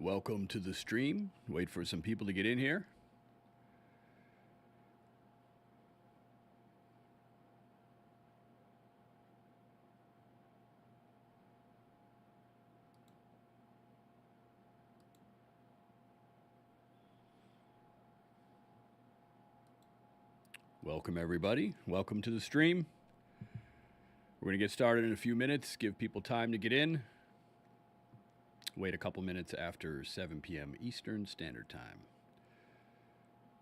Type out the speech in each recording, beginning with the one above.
Welcome to the stream. Wait for some people to get in here. Welcome, everybody. Welcome to the stream. We're going to get started in a few minutes, give people time to get in. Wait a couple minutes after 7 p.m. Eastern Standard Time.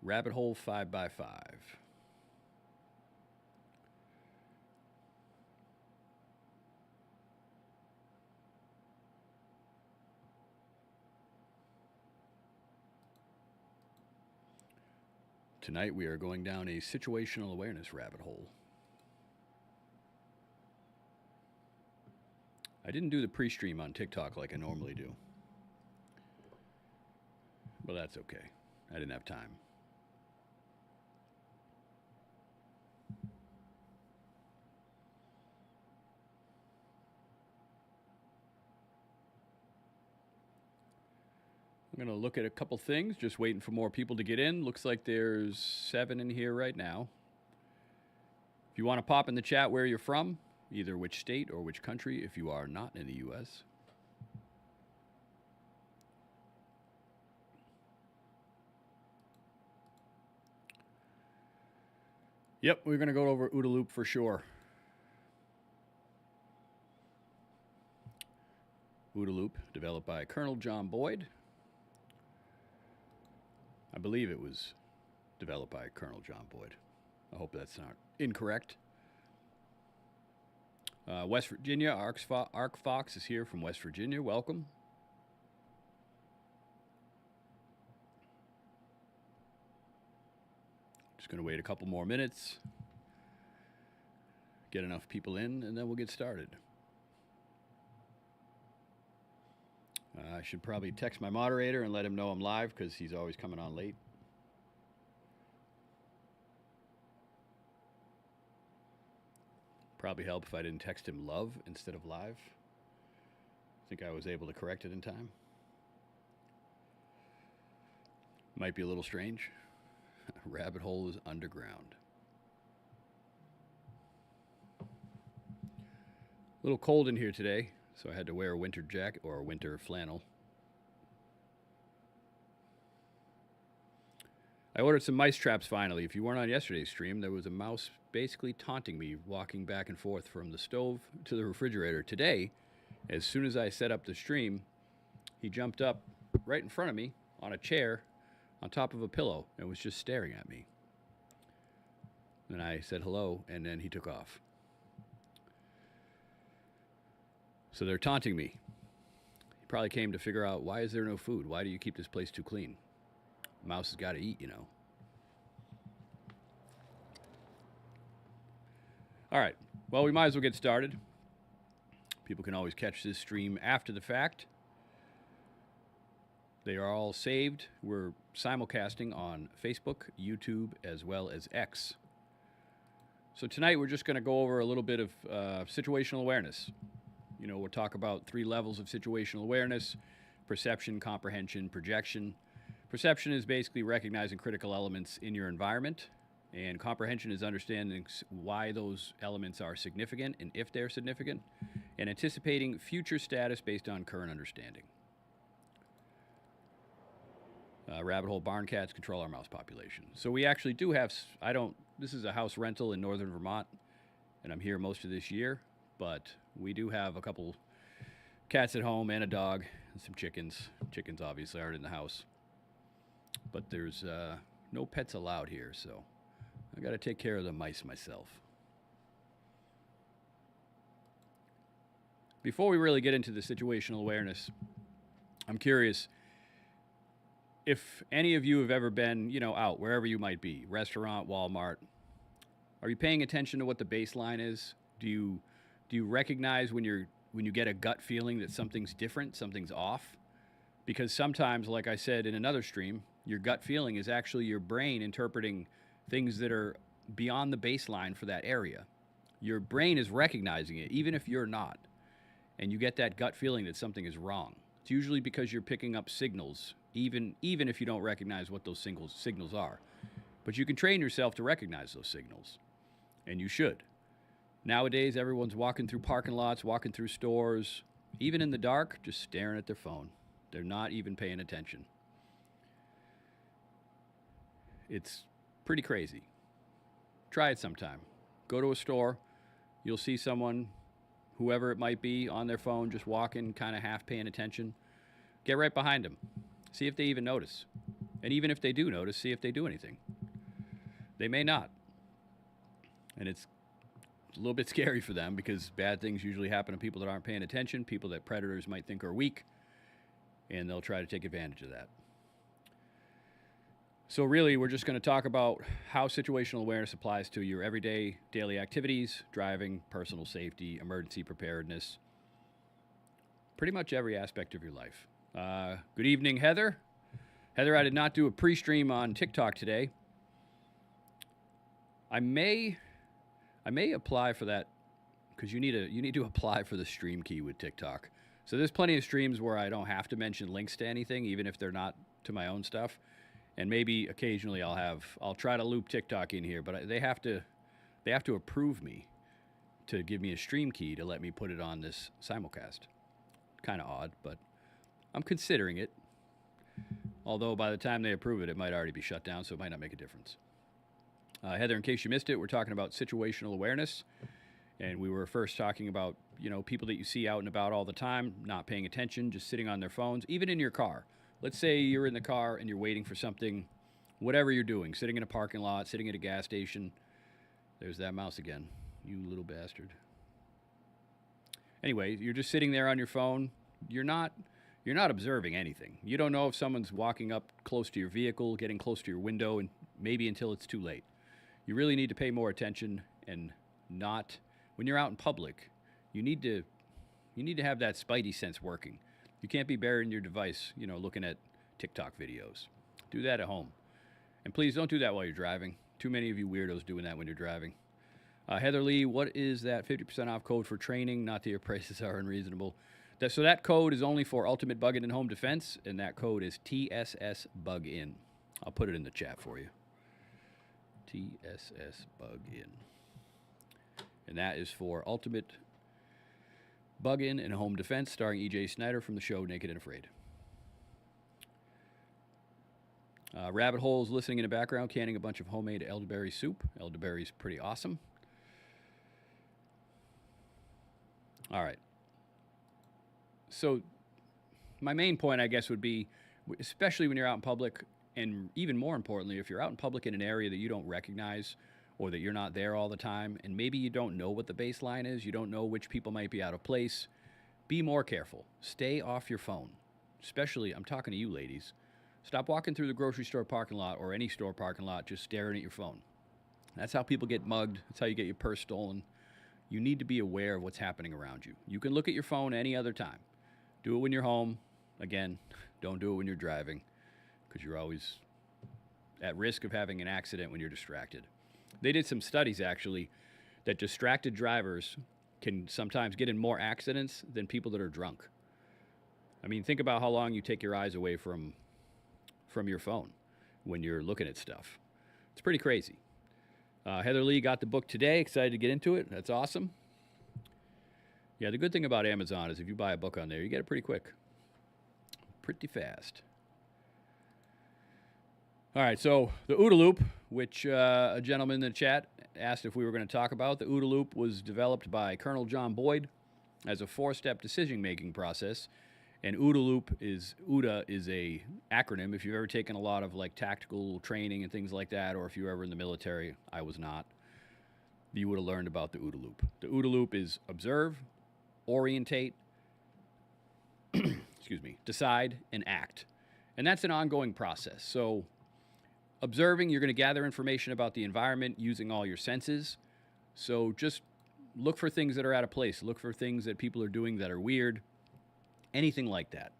Rabbit Hole 5x5. Tonight we are going down a situational awareness rabbit hole. I didn't do the pre-stream on TikTok like I normally do. But that's okay. I didn't have time. I'm going to look at a couple things, just waiting for more people to get in. Looks like there's 7 in here right now. If you want to pop in the chat where you're from, either which state or which country, if you are not in the U.S. Yep, we're going to go over OODA loop for sure. OODA loop, developed by Colonel John Boyd. I believe it was developed by Colonel John Boyd. I hope that's not incorrect. West Virginia, Arc Fox is here from West Virginia. Welcome. Just going to wait a couple more minutes, get enough people in, and then we'll get started. I should probably text my moderator and let him know I'm live because he's always coming on late. Probably help if I didn't text him love instead of live. I think I was able to correct it in time. Might be a little strange. Rabbit hole is underground. A little cold in here today, so I had to wear a winter jacket or a winter flannel. I ordered some mice traps finally. If you weren't on yesterday's stream, there was a mouse basically taunting me, walking back and forth from the stove to the refrigerator. Today, as soon as I set up the stream, he jumped up right in front of me on a chair on top of a pillow and was just staring at me. And I said hello, and then he took off. So they're taunting me. He probably came to figure out, why is there no food? Why do you keep this place too clean? Mouse has got to eat, you know. All right. Well, we might as well get started. People can always catch this stream after the fact. They are all saved. We're simulcasting on Facebook, YouTube, as well as X. So tonight we're just going to go over a little bit of situational awareness. You know, we'll talk about 3 levels of situational awareness: perception, comprehension, projection. Perception is basically recognizing critical elements in your environment, and comprehension is understanding why those elements are significant and if they're significant, and anticipating future status based on current understanding. Rabbit hole barn cats control our mouse population. So we actually do have, this is a house rental in northern Vermont, and I'm here most of this year, but we do have a couple cats at home and a dog and some chickens. Chickens obviously aren't in the house. But there's no pets allowed here, so I got to take care of the mice myself. Before we really get into the situational awareness, I'm curious if any of you have ever been, you know, out, wherever you might be, restaurant, Walmart. Are you paying attention to what the baseline is? Do you recognize when you get a gut feeling that something's different, something's off? Because sometimes, like I said in another stream, your gut feeling is actually your brain interpreting things that are beyond the baseline for that area. Your brain is recognizing it, even if you're not. And you get that gut feeling that something is wrong. It's usually because you're picking up signals, even if you don't recognize what those signals are. But you can train yourself to recognize those signals, and you should. Nowadays, everyone's walking through parking lots, walking through stores, even in the dark, just staring at their phone. They're not even paying attention. It's pretty crazy. Try it sometime. Go to a store. You'll see someone, whoever it might be, on their phone, just walking, kind of half paying attention. Get right behind them. See if they even notice. And even if they do notice, see if they do anything. They may not. And it's a little bit scary for them because bad things usually happen to people that aren't paying attention, people that predators might think are weak, and they'll try to take advantage of that. So really, we're just going to talk about how situational awareness applies to your everyday, daily activities, driving, personal safety, emergency preparedness, pretty much every aspect of your life. Good evening, Heather. Heather, I did not do a pre-stream on TikTok today. I may apply for that because you need to apply for the stream key with TikTok. So there's plenty of streams where I don't have to mention links to anything, even if they're not to my own stuff. And maybe occasionally I'll try to loop TikTok in here, but they have to approve me to give me a stream key to let me put it on this simulcast. Kind of odd, but I'm considering it. Although by the time they approve it, it might already be shut down, so it might not make a difference. Heather, in case you missed it, we're talking about situational awareness, and we were first talking about, people that you see out and about all the time, not paying attention, just sitting on their phones, even in your car. Let's say you're in the car and you're waiting for something, whatever you're doing, sitting in a parking lot, sitting at a gas station. There's that mouse again, you little bastard. Anyway, you're just sitting there on your phone. You're not observing anything. You don't know if someone's walking up close to your vehicle, getting close to your window, and maybe until it's too late. You really need to pay more attention and not, when you're out in public, you need to have that spidey sense working. You can't be buried in your device, looking at TikTok videos. Do that at home. And please don't do that while you're driving. Too many of you weirdos doing that when you're driving. Heather Lee, what is that 50% off code for training? Not that your prices are unreasonable. So that code is only for Ultimate Bug-In and Home Defense, and that code is TSS Bug-In. I'll put it in the chat for you. TSS Bug-In. And that is for Ultimate Bug-In and Home Defense, starring E.J. Snyder from the show Naked and Afraid. Rabbit Hole's listening in the background, canning a bunch of homemade elderberry soup. Elderberry's pretty awesome. All right. So my main point, I guess, would be, especially when you're out in public, and even more importantly, if you're out in public in an area that you don't recognize or that you're not there all the time, and maybe you don't know what the baseline is, you don't know which people might be out of place, be more careful. Stay off your phone. Especially, I'm talking to you ladies. Stop walking through the grocery store parking lot or any store parking lot just staring at your phone. That's how people get mugged. That's how you get your purse stolen. You need to be aware of what's happening around you. You can look at your phone any other time. Do it when you're home. Again, don't do it when you're driving because you're always at risk of having an accident when you're distracted. They did some studies, actually, that distracted drivers can sometimes get in more accidents than people that are drunk. I mean, think about how long you take your eyes away from your phone when you're looking at stuff. It's pretty crazy. Heather Lee got the book today. Excited to get into it. That's awesome. Yeah, the good thing about Amazon is if you buy a book on there, you get it pretty quick. Pretty fast. All right, so the OODA loop, which a gentleman in the chat asked if we were going to talk about. The OODA loop was developed by Colonel John Boyd as a 4-step decision-making process. And OODA is a acronym. If you've ever taken a lot of tactical training and things like that, or if you were ever in the military, I was not, you would have learned about the OODA loop. The OODA loop is observe, orientate, decide, and act. And that's an ongoing process. So observing, you're going to gather information about the environment using all your senses. So just look for things that are out of place. Look for things that people are doing that are weird. Anything like that.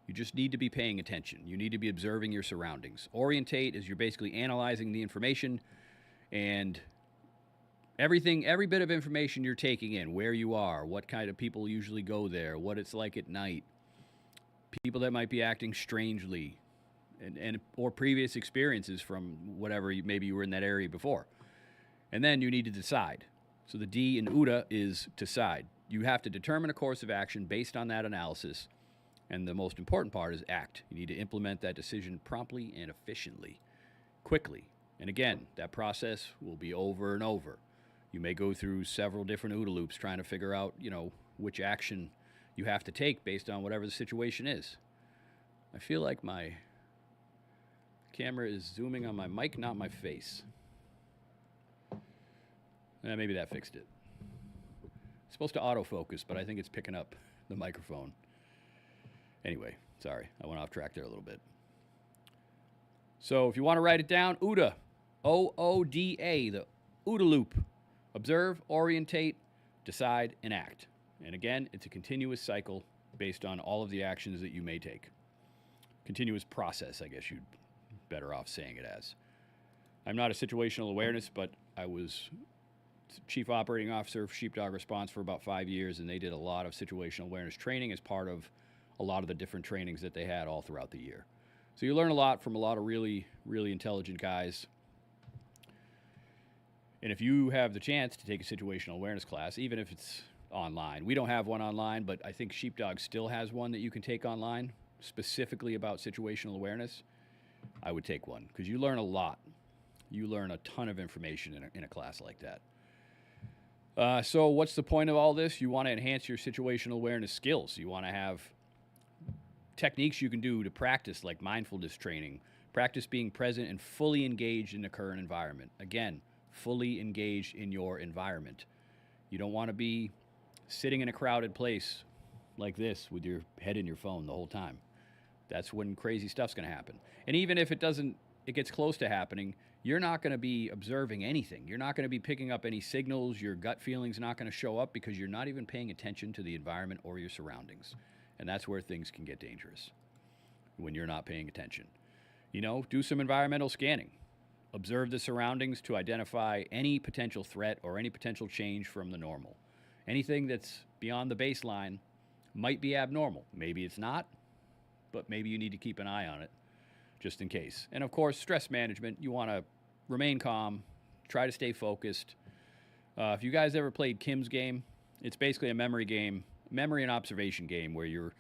You just need to be paying attention. You need to be observing your surroundings. Orientate is you're basically analyzing the information, and every bit of information you're taking in, where you are, what kind of people usually go there, what it's like at night, people that might be acting strangely, and or previous experiences from whatever maybe you were in that area before. And then you need to decide. So the D in OODA is decide. You have to determine a course of action based on that analysis. And the most important part is act. You need to implement that decision promptly and efficiently, quickly. And again, that process will be over and over. You may go through several different OODA loops trying to figure out, which action you have to take based on whatever the situation is. I feel like my camera is zooming on my mic, not my face. Maybe that fixed it. It's supposed to autofocus, but I think it's picking up the microphone. Anyway, sorry, I went off track there a little bit. So if you want to write it down, OODA, OODA, the OODA loop. Observe, orientate, decide, and act. And again, it's a continuous cycle based on all of the actions that you may take. Continuous process, I guess you'd better off saying it as. I'm not a situational awareness, but I was chief operating officer of Sheepdog Response for about 5 years, and they did a lot of situational awareness training as part of a lot of the different trainings that they had all throughout the year. So you learn a lot from a lot of really, really intelligent guys. And if you have the chance to take a situational awareness class, even if it's online, we don't have one online, but I think Sheepdog still has one that you can take online specifically about situational awareness. I would take one because you learn a lot. You learn a ton of information in a class like that. So what's the point of all this? You want to enhance your situational awareness skills. You want to have techniques you can do to practice, like mindfulness training, practice being present and fully engaged in the current environment. Again, fully engaged in your environment. You don't want to be sitting in a crowded place like this with your head in your phone the whole time. That's when crazy stuff's going to happen. And even if it gets close to happening, you're not going to be observing anything. You're not going to be picking up any signals. Your gut feeling's not going to show up because you're not even paying attention to the environment or your surroundings. And that's where things can get dangerous, when you're not paying attention. Do some environmental scanning. Observe the surroundings to identify any potential threat or any potential change from the normal. Anything that's beyond the baseline might be abnormal. Maybe it's not, but maybe you need to keep an eye on it just in case. And of course, stress management. You want to remain calm, try to stay focused. If you guys ever played Kim's game, it's basically a memory and observation game where you're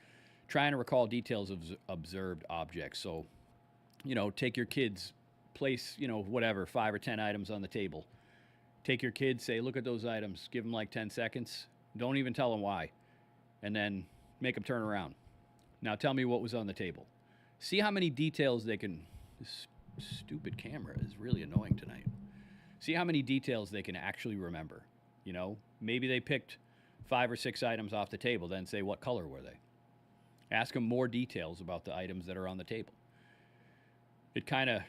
trying to recall details of observed objects. So, take your kids, place, 5 or 10 items on the table. Take your kids, say, look at those items, give them like 10 seconds. Don't even tell them why. And then make them turn around. Now tell me what was on the table. See how many details they can... This stupid camera is really annoying tonight. See how many details they can actually remember. Maybe they picked 5 or 6 items off the table, then say, what color were they? Ask them more details about the items that are on the table. It kind of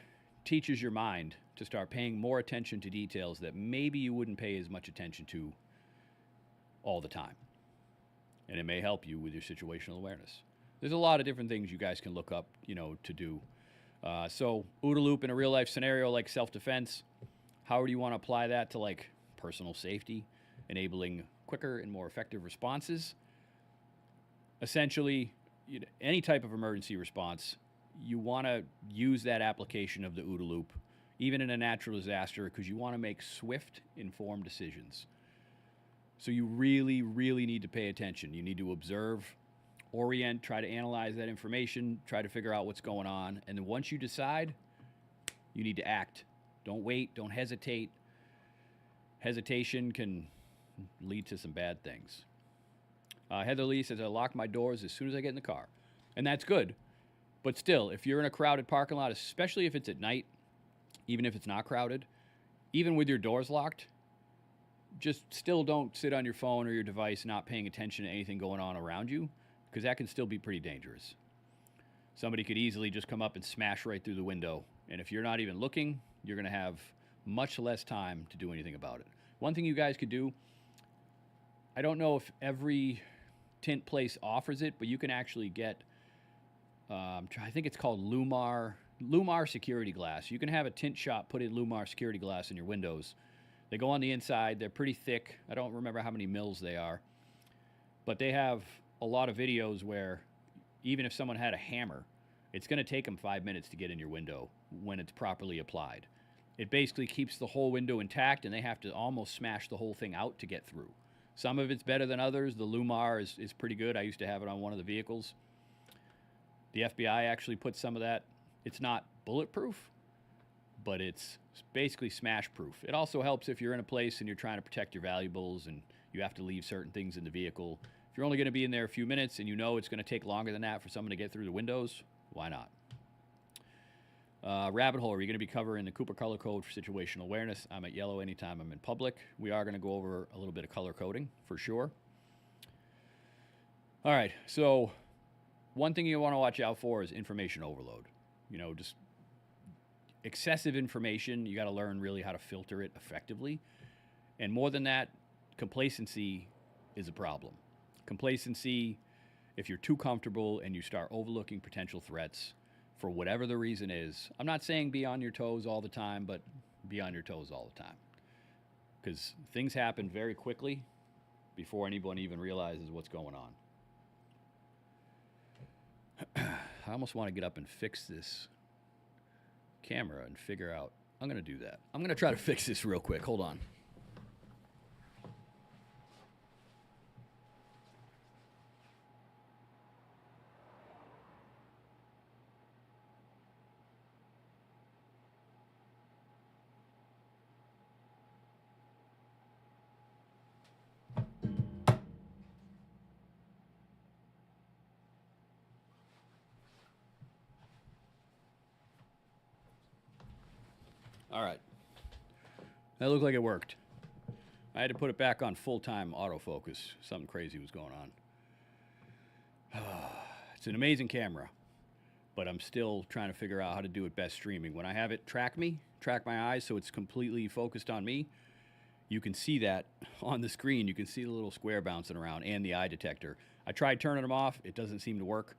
teaches your mind to start paying more attention to details that maybe you wouldn't pay as much attention to all the time. And it may help you with your situational awareness. There's a lot of different things you guys can look up, to do. So OODA loop in a real life scenario like self-defense, how do you want to apply that to like personal safety, enabling quicker and more effective responses? Essentially, any type of emergency response, you want to use that application of the OODA loop, even in a natural disaster, because you want to make swift, informed decisions. So you really, really need to pay attention. You need to observe, orient, try to analyze that information, try to figure out what's going on. And then once you decide, you need to act. Don't wait, don't hesitate. Hesitation can lead to some bad things. Heather Lee says, I lock my doors as soon as I get in the car. And that's good. But still, if you're in a crowded parking lot, especially if it's at night, even if it's not crowded, even with your doors locked, just still don't sit on your phone or your device not paying attention to anything going on around you, because that can still be pretty dangerous. Somebody could easily just come up and smash right through the window. And if you're not even looking, you're going to have much less time to do anything about it. One thing you guys could do, I don't know if every tint place offers it, but you can actually get, I think it's called Lumar security glass. You can have a tint shop put in Lumar security glass in your windows. They go on the inside. They're pretty thick. I don't remember how many mils they are. But they have a lot of videos where even if someone had a hammer, it's going to take them 5 minutes to get in your window when it's properly applied. It basically keeps the whole window intact, and they have to almost smash the whole thing out to get through. Some of it's better than others. The Lumar is pretty good. I used to have it on one of the vehicles. The FBI actually put some of that. It's not bulletproof, but it's basically smash proof. It also helps if you're in a place and you're trying to protect your valuables and you have to leave certain things in the vehicle. If you're only going to be in there a few minutes and you know it's going to take longer than that for someone to get through the windows, why not? Rabbit hole, are you going to be covering the Cooper color code for situational awareness? I'm at yellow anytime I'm in public. We are going to go over a little bit of color coding for sure. All right, so one thing you want to watch out for is information overload. You know, just excessive information. You got to learn really how to filter it effectively. And more than that, complacency is a problem. Complacency, if you're too comfortable and you start overlooking potential threats for whatever the reason is, I'm not saying be on your toes all the time, but be on your toes all the time. Because things happen very quickly before anyone even realizes what's going on. I almost want to get up and fix this camera and figure out. I'm going to do that. I'm going to try to fix this real quick. Hold on. All right. That looked like it worked. I had to put it back on full-time autofocus. Something crazy was going on. It's an amazing camera, but I'm still trying to figure out how to do it best streaming. When I have it track my eyes so it's completely focused on me, you can see that on the screen. You can see the little square bouncing around and the eye detector. I tried turning them off. It doesn't seem to work.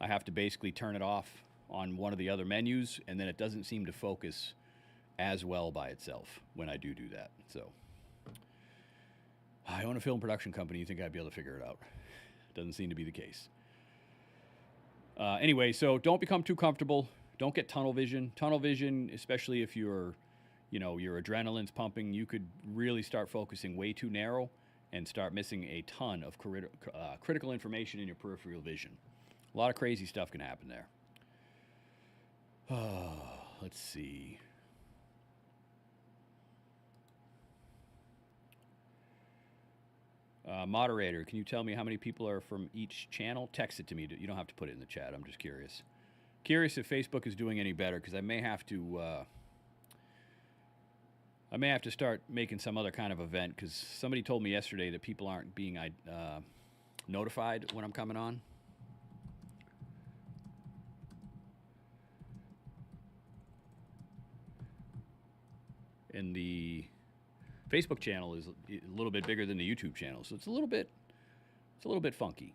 I have to basically turn it off on one of the other menus, and then it doesn't seem to focus as well by itself when I do that. So I own a film production company. You think I'd be able to figure it out? Doesn't seem to be the case. Anyway, so don't become too comfortable. Don't get tunnel vision. Tunnel vision, especially if your adrenaline's pumping, you could really start focusing way too narrow and start missing a ton of critical information in your peripheral vision. A lot of crazy stuff can happen there. Let's see. Moderator, can you tell me how many people are from each channel? Text it to me. You don't have to put it in the chat. I'm just curious. Curious if Facebook is doing any better, because I may have to start making some other kind of event, because somebody told me yesterday that people aren't being notified when I'm coming on. And the Facebook channel is a little bit bigger than the YouTube channel, so it's a little bit funky.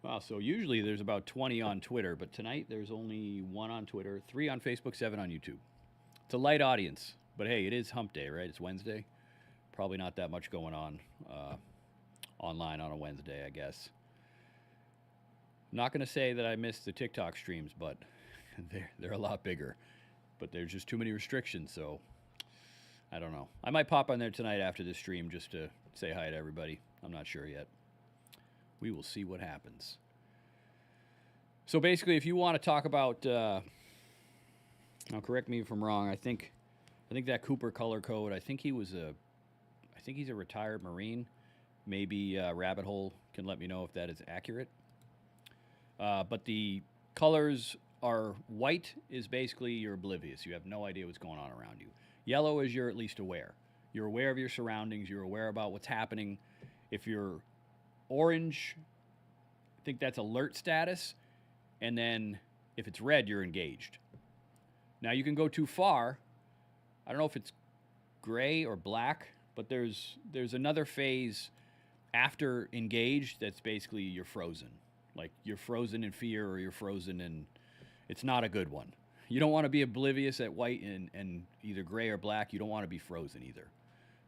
Wow, so usually there's about 20 on Twitter, but tonight there's only 1 on Twitter, 3 on Facebook, 7 on YouTube. It's a light audience, but hey, it is hump day, right? It's Wednesday. Probably not that much going on online on a Wednesday, I guess. Not going to say that I missed the TikTok streams, but they're a lot bigger. But there's just too many restrictions, so I don't know. I might pop on there tonight after this stream just to say hi to everybody. I'm not sure yet. We will see what happens. So basically, if you want to talk about, now correct me if I'm wrong. I think that Cooper color code. I think he's a retired Marine. Maybe Rabbit Hole can let me know if that is accurate. But the colors are white is basically you're oblivious. You have no idea what's going on around you. Yellow is you're at least aware. You're aware of your surroundings. You're aware about what's happening. If you're orange, I think that's alert status. And then if it's red, you're engaged. Now you can go too far. I don't know if it's gray or black, but there's another phase after engaged that's basically you're frozen. Like you're frozen in fear or you're frozen in, it's not a good one. You don't want to be oblivious at white and either gray or black. You don't want to be frozen either.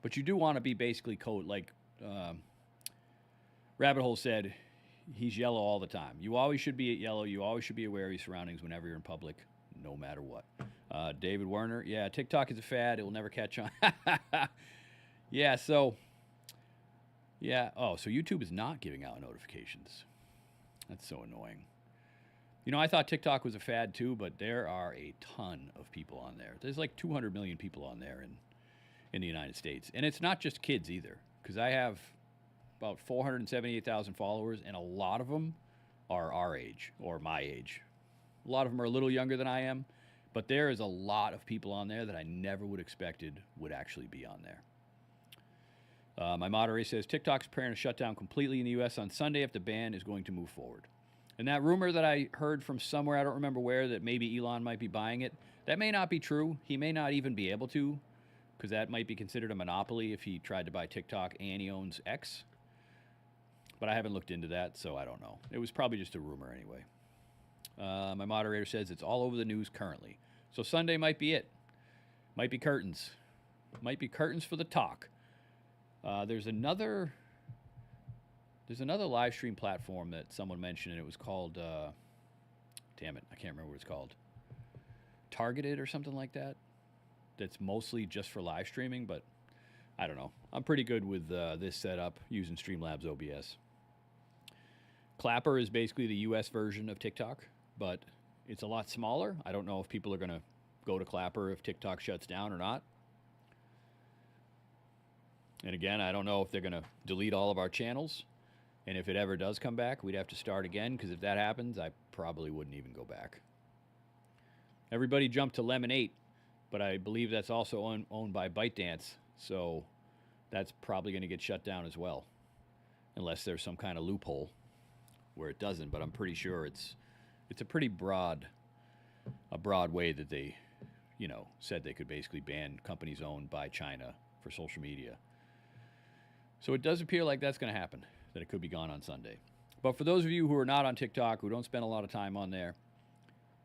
But you do want to be basically like Rabbit Hole said, he's yellow all the time. You always should be at yellow. You always should be aware of your surroundings whenever you're in public, no matter what. David Werner, yeah, TikTok is a fad. It will never catch on. Yeah, so, yeah. Oh, so YouTube is not giving out notifications. That's so annoying. You know, I thought TikTok was a fad too, but there are a ton of people on there. There's like 200 million people on there in the United States. And it's not just kids either, because I have about 478,000 followers, and a lot of them are our age or my age. A lot of them are a little younger than I am, but there is a lot of people on there that I never would have expected would actually be on there. My moderator says TikTok's preparing to shut down completely in the U.S. on Sunday if the ban is going to move forward. And that rumor that I heard from somewhere, I don't remember where, that maybe Elon might be buying it, that may not be true. He may not even be able to, because that might be considered a monopoly if he tried to buy TikTok and he owns X. But I haven't looked into that, so I don't know. It was probably just a rumor anyway. My moderator says it's all over the news currently. So Sunday might be it. Might be curtains. Might be curtains for the talk. There's another live stream platform that someone mentioned, and it was called, damn it, I can't remember what it's called. Targeted or something like that. That's mostly just for live streaming, but I don't know. I'm pretty good with this setup using Streamlabs OBS. Clapper is basically the US version of TikTok, but it's a lot smaller. I don't know if people are going to go to Clapper if TikTok shuts down or not. And again, I don't know if they're going to delete all of our channels. And if it ever does come back, we'd have to start again, because if that happens, I probably wouldn't even go back. Everybody jumped to Lemon 8, but I believe that's also owned by ByteDance, so that's probably going to get shut down as well, unless there's some kind of loophole where it doesn't. But I'm pretty sure it's a pretty broad way that they, said they could basically ban companies owned by China for social media. So it does appear like that's going to happen, that it could be gone on Sunday. But for those of you who are not on TikTok, who don't spend a lot of time on there,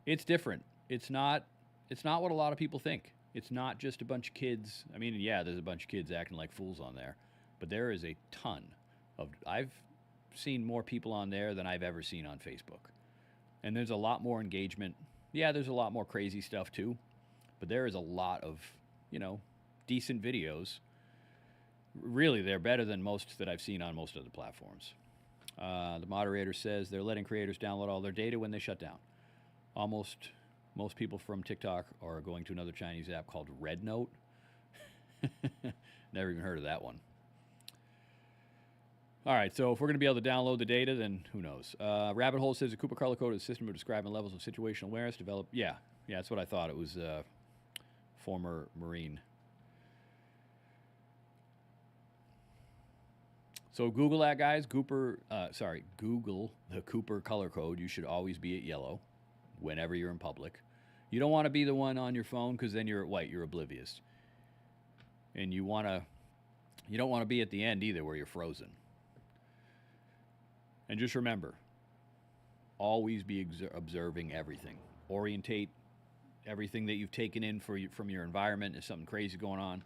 it's different. It's not what a lot of people think. It's not just a bunch of kids. I mean, yeah, there's a bunch of kids acting like fools on there, but there is a ton of, I've seen more people on there than I've ever seen on Facebook. And there's a lot more engagement. Yeah, there's a lot more crazy stuff too, but there is a lot of, decent videos. Really, they're better than most that I've seen on most other platforms. The moderator says they're letting creators download all their data when they shut down. Most people from TikTok are going to another Chinese app called Red Note. Never even heard of that one. All right, so if we're going to be able to download the data, then who knows? Rabbit Hole says the Cooper color code is a system of describing levels of situational awareness developed. Yeah, that's what I thought. It was former Marine. So Google that, guys. Google the Cooper color code. You should always be at yellow whenever you're in public. You don't want to be the one on your phone, because then you're at white. You're oblivious. And you don't want to be at the end either, where you're frozen. And just remember, always be observing everything. Orientate everything that you've taken in from your environment. If something crazy going on,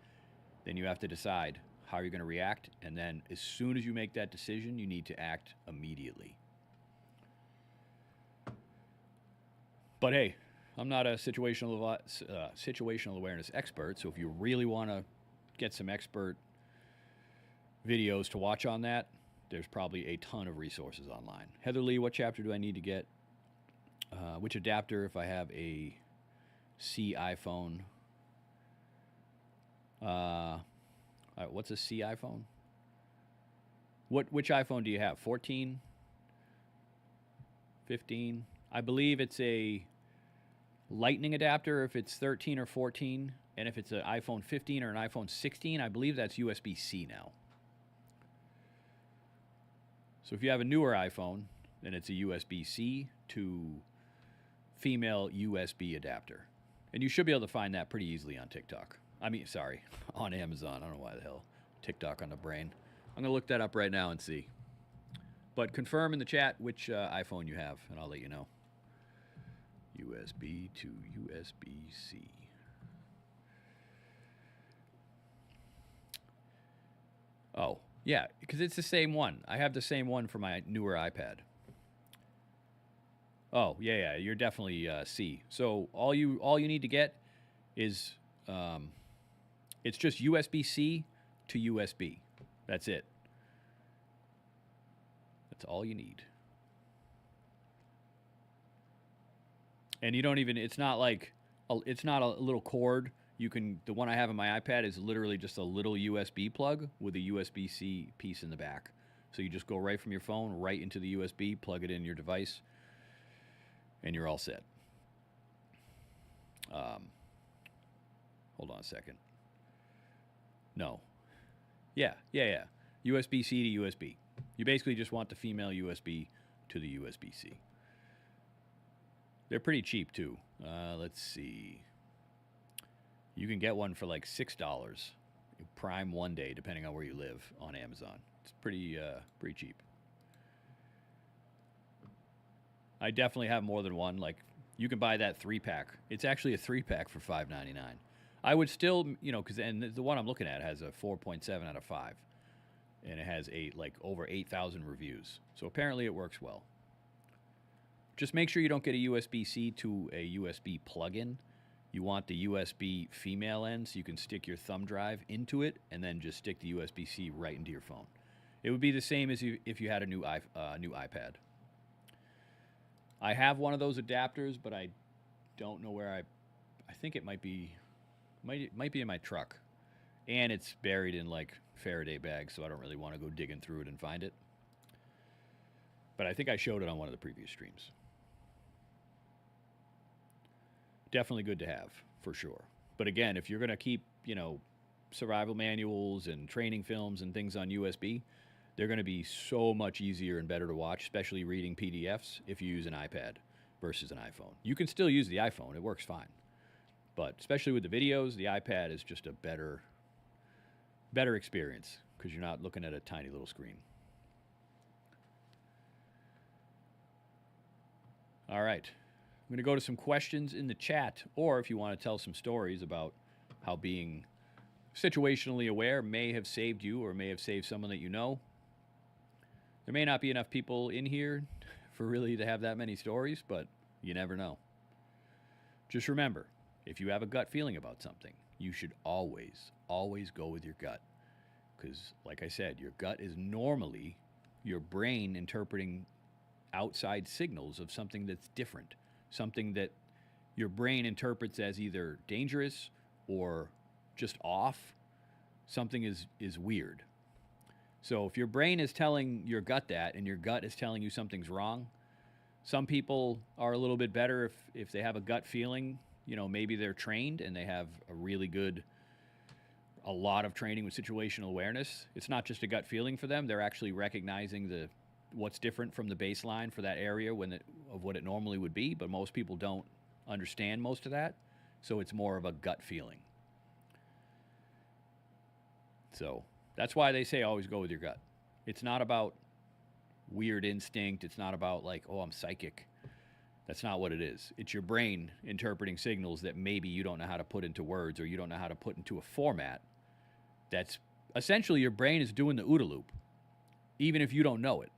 then you have to decide how you're going to react. And then as soon as you make that decision, you need to act immediately. But hey, I'm not a situational awareness expert, so if you really want to get some expert videos to watch on that, there's probably a ton of resources online. Heather Lee, what chapter do I need to get? Which adapter if I have a C iPhone? What's a C iPhone? Which iPhone do you have? 14? 15? I believe it's a Lightning adapter if it's 13 or 14. And if it's an iPhone 15 or an iPhone 16, I believe that's USB-C now. So if you have a newer iPhone, then it's a USB-C to female USB adapter. And you should be able to find that pretty easily on TikTok. On Amazon. I don't know why the hell. TikTok on the brain. I'm going to look that up right now and see. But confirm in the chat which iPhone you have, and I'll let you know. USB to USB-C. Oh, yeah, because it's the same one. I have the same one for my newer iPad. Oh, yeah, you're definitely C. So all you need to get is it's just USB-C to USB. That's it. That's all you need. And you don't even, it's not like, it's not a little cord. The one I have on my iPad is literally just a little USB plug with a USB-C piece in the back. So you just go right from your phone, right into the USB, plug it in your device, and you're all set. Hold on a second. No. Yeah. USB-C to USB. You basically just want the female USB to the USB-C. They're pretty cheap too. Let's see. You can get one for like $6, Prime one day, depending on where you live, on Amazon. It's pretty cheap. I definitely have more than one. Like, you can buy that 3-pack. It's actually a 3-pack for $5.99. I would still, because the one I'm looking at has a 4.7 out of 5, and it has over 8,000 reviews. So apparently it works well. Just make sure you don't get a USB-C to a USB plug-in. You want the USB female end so you can stick your thumb drive into it and then just stick the USB-C right into your phone. It would be the same as if you had a new iPad. I have one of those adapters, but I don't know where I think it might be in my truck. And it's buried in like Faraday bags, so I don't really want to go digging through it and find it. But I think I showed it on one of the previous streams. Definitely good to have, for sure. But again, if you're going to keep, survival manuals and training films and things on USB, they're going to be so much easier and better to watch, especially reading PDFs, if you use an iPad versus an iPhone. You can still use the iPhone. It works fine. But especially with the videos, the iPad is just a better experience because you're not looking at a tiny little screen. All right. I'm going to go to some questions in the chat, or if you want to tell some stories about how being situationally aware may have saved you or may have saved someone that you know. There may not be enough people in here for really to have that many stories, but you never know. Just remember, if you have a gut feeling about something, you should always go with your gut. Because, like I said, your gut is normally your brain interpreting outside signals of something that's different. Something that your brain interprets as either dangerous or just off. Something is weird. So if your brain is telling your gut that, and your gut is telling you something's wrong, some people are a little bit better if they have a gut feeling. Maybe they're trained and they have a lot of training with situational awareness. It's not just a gut feeling for them. They're actually recognizing what's different from the baseline for that area of what it normally would be, but most people don't understand most of that, so it's more of a gut feeling. So that's why they say always go with your gut. It's not about weird instinct. It's not about like, oh, I'm psychic. That's not what it is. It's your brain interpreting signals that maybe you don't know how to put into words, or you don't know how to put into a format. That's essentially your brain is doing the OODA loop, even if you don't know it.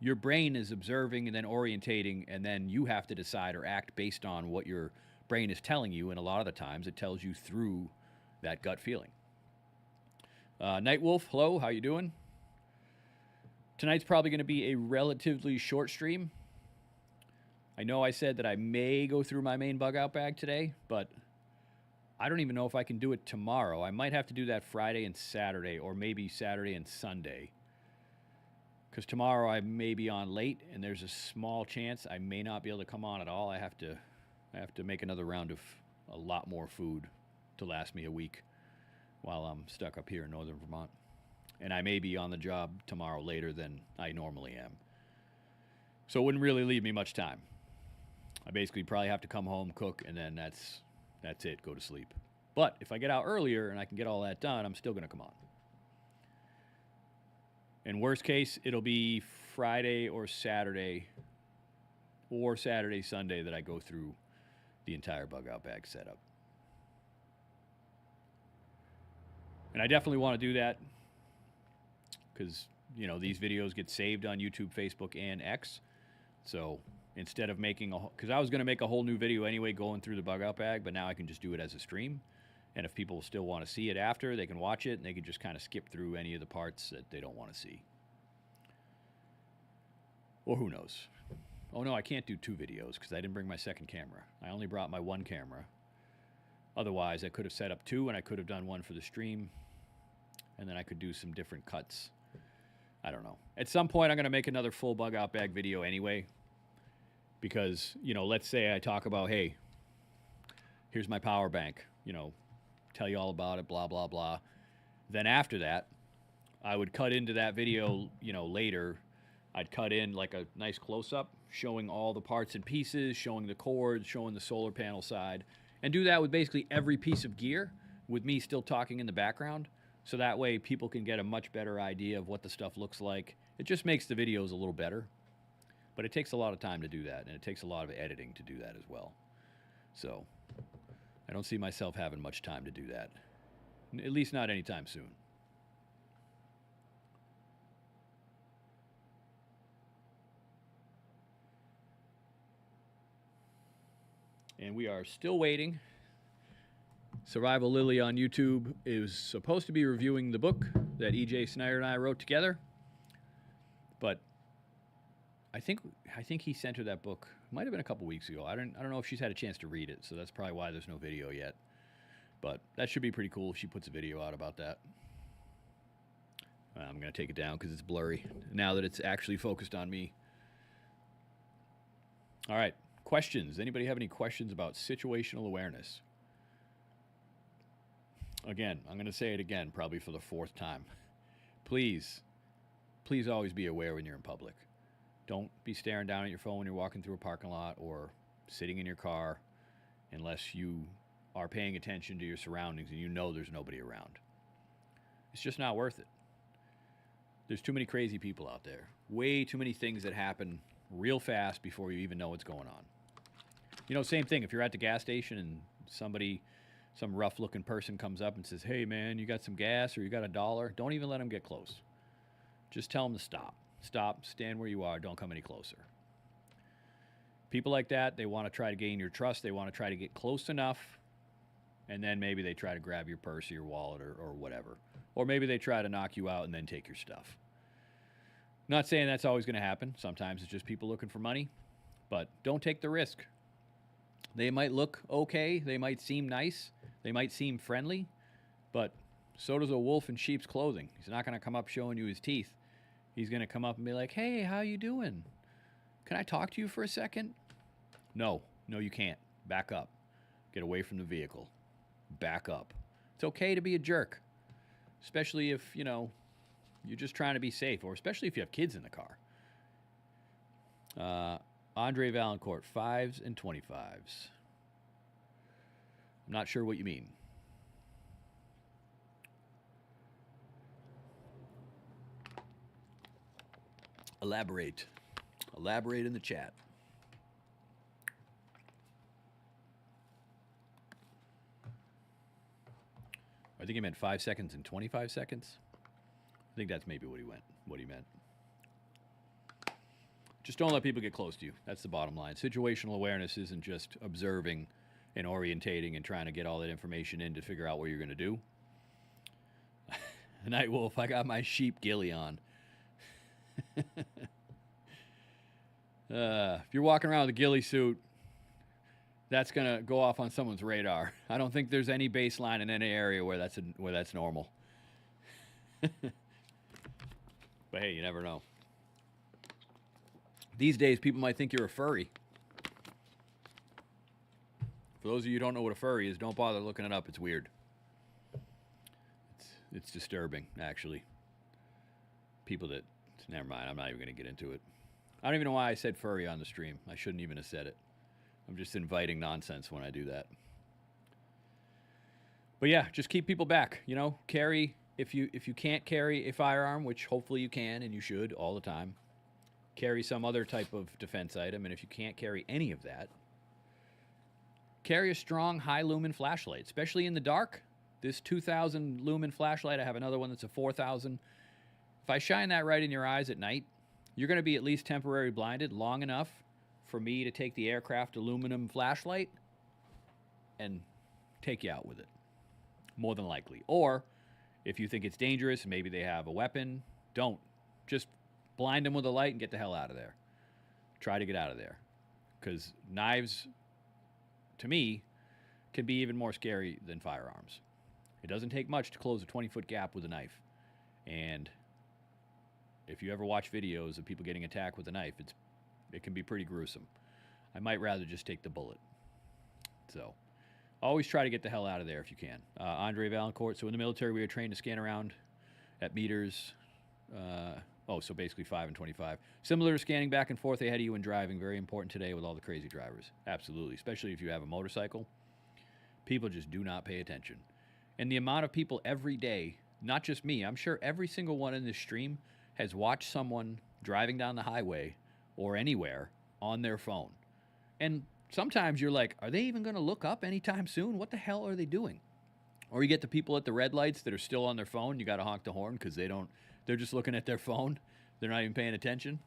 Your brain is observing and then orientating, and then you have to decide or act based on what your brain is telling you, and a lot of the times it tells you through that gut feeling. Nightwolf, hello, how you doing? Tonight's probably going to be a relatively short stream. I know I said that I may go through my main bug out bag today, but I don't even know if I can do it tomorrow. I might have to do that Friday and Saturday, or maybe Saturday and Sunday. Because tomorrow I may be on late, and there's a small chance I may not be able to come on at all. I have to make another round of a lot more food to last me a week while I'm stuck up here in northern Vermont. And I may be on the job tomorrow later than I normally am. So it wouldn't really leave me much time. I basically probably have to come home, cook, and then that's it, go to sleep. But if I get out earlier and I can get all that done, I'm still going to come on. In worst case, it'll be Friday or Saturday, Sunday that I go through the entire bug out bag setup. And I definitely want to do that because, you know, these videos get saved on YouTube, Facebook, and X. So instead of making because I was going to make a whole new video anyway going through the bug out bag, but now I can just do it as a stream. And if people still want to see it after, they can watch it and they can just kind of skip through any of the parts that they don't want to see. Or who knows? Oh no, I can't do 2 videos because I didn't bring my second camera. I only brought my 1 camera. Otherwise, I could have set up 2 and I could have done 1 for the stream. And then I could do some different cuts. I don't know. At some point, I'm going to make another full bug out bag video anyway. Because, you know, let's say I talk about, hey, here's my power bank. You know, tell you all about it, blah, blah, blah. Then after that, I would cut into that video, you know, later. I'd cut in like a nice close-up showing all the parts and pieces, showing the cords, showing the solar panel side. And do that with basically every piece of gear with me still talking in the background. So that way people can get a much better idea of what the stuff looks like. It just makes the videos a little better. But it takes a lot of time to do that, and it takes a lot of editing to do that as well. So I don't see myself having much time to do that. At least not anytime soon. And we are still waiting. Survival Lily on YouTube is supposed to be reviewing the book that E.J. Snyder and I wrote together. But I think he sent her that book. Might have been a couple weeks ago. I don't know if she's had a chance to read it, so that's probably why there's no video yet. But that should be pretty cool if she puts a video out about that. I'm going to take it down because it's blurry now that it's actually focused on me. All right. Questions. Anybody have any questions about situational awareness? Again, I'm going to say it again, probably for the 4th time. Please always be aware when you're in public. Don't be staring down at your phone when you're walking through a parking lot or sitting in your car unless you are paying attention to your surroundings and you know there's nobody around. It's just not worth it. There's too many crazy people out there. Way too many things that happen real fast before you even know what's going on. You know, same thing. If you're at the gas station and some rough-looking person comes up and says, hey, man, you got some gas or you got $1, don't even let them get close. Just tell them to stop. Stop, stand where you are, don't come any closer. People like that, they want to try to gain your trust. They want to try to get close enough, and then maybe they try to grab your purse or your wallet or whatever. Or maybe they try to knock you out and then take your stuff. Not saying that's always going to happen. Sometimes it's just people looking for money. But don't take the risk. They might look okay. They might seem nice. They might seem friendly. But so does a wolf in sheep's clothing. He's not going to come up showing you his teeth. He's going to come up and be like, hey, how you doing? Can I talk to you for a second? No, you can't. Back up. Get away from the vehicle. Back up. It's okay to be a jerk, especially if, you know, you're just trying to be safe, or especially if you have kids in the car. Andre Valancourt, 5s and 25s. I'm not sure what you mean. Elaborate. Elaborate in the chat. I think he meant 5 seconds and 25 seconds. I think that's maybe what he meant. Just don't let people get close to you. That's the bottom line. Situational awareness isn't just observing and orientating and trying to get all that information in to figure out what you're going to do. Night Wolf, I got my sheep ghillie on. If you're walking around with a ghillie suit, that's going to go off on someone's radar. I don't think there's any baseline in any area where that's normal. But hey, you never know. These days, people might think you're a furry. For those of you who don't know what a furry is, don't bother looking it up. It's weird. It's disturbing, actually. People that... Never mind, I'm not even going to get into it. I don't even know why I said furry on the stream. I shouldn't even have said it. I'm just inviting nonsense when I do that. But yeah, just keep people back. You know, carry... If you can't carry a firearm, which hopefully you can and you should all the time, carry some other type of defense item. And if you can't carry any of that, carry a strong, high lumen flashlight, especially in the dark. This 2,000 lumen flashlight, I have another one that's a 4,000. If I shine that right in your eyes at night, you're going to be at least temporarily blinded long enough for me to take the aircraft aluminum flashlight and take you out with it, more than likely. Or if you think it's dangerous, maybe they have a weapon, don't. Just blind them with a light and get the hell out of there. Try to get out of there. Because knives, to me, can be even more scary than firearms. It doesn't take much to close a 20-foot gap with a knife. And if you ever watch videos of people getting attacked with a knife, it can be pretty gruesome. I might rather just take the bullet. So always try to get the hell out of there if you can. Andre Valancourt. So in the military, we were trained to scan around at meters. So basically 5 and 25. Similar to scanning back and forth ahead of you when driving. Very important today with all the crazy drivers. Absolutely. Especially if you have a motorcycle. People just do not pay attention. And the amount of people every day, not just me, I'm sure every single one in this stream has watched someone driving down the highway or anywhere on their phone. And sometimes you're like, are they even going to look up anytime soon? What the hell are they doing? Or you get the people at the red lights that are still on their phone. You got to honk the horn because they're just looking at their phone. They're not even paying attention.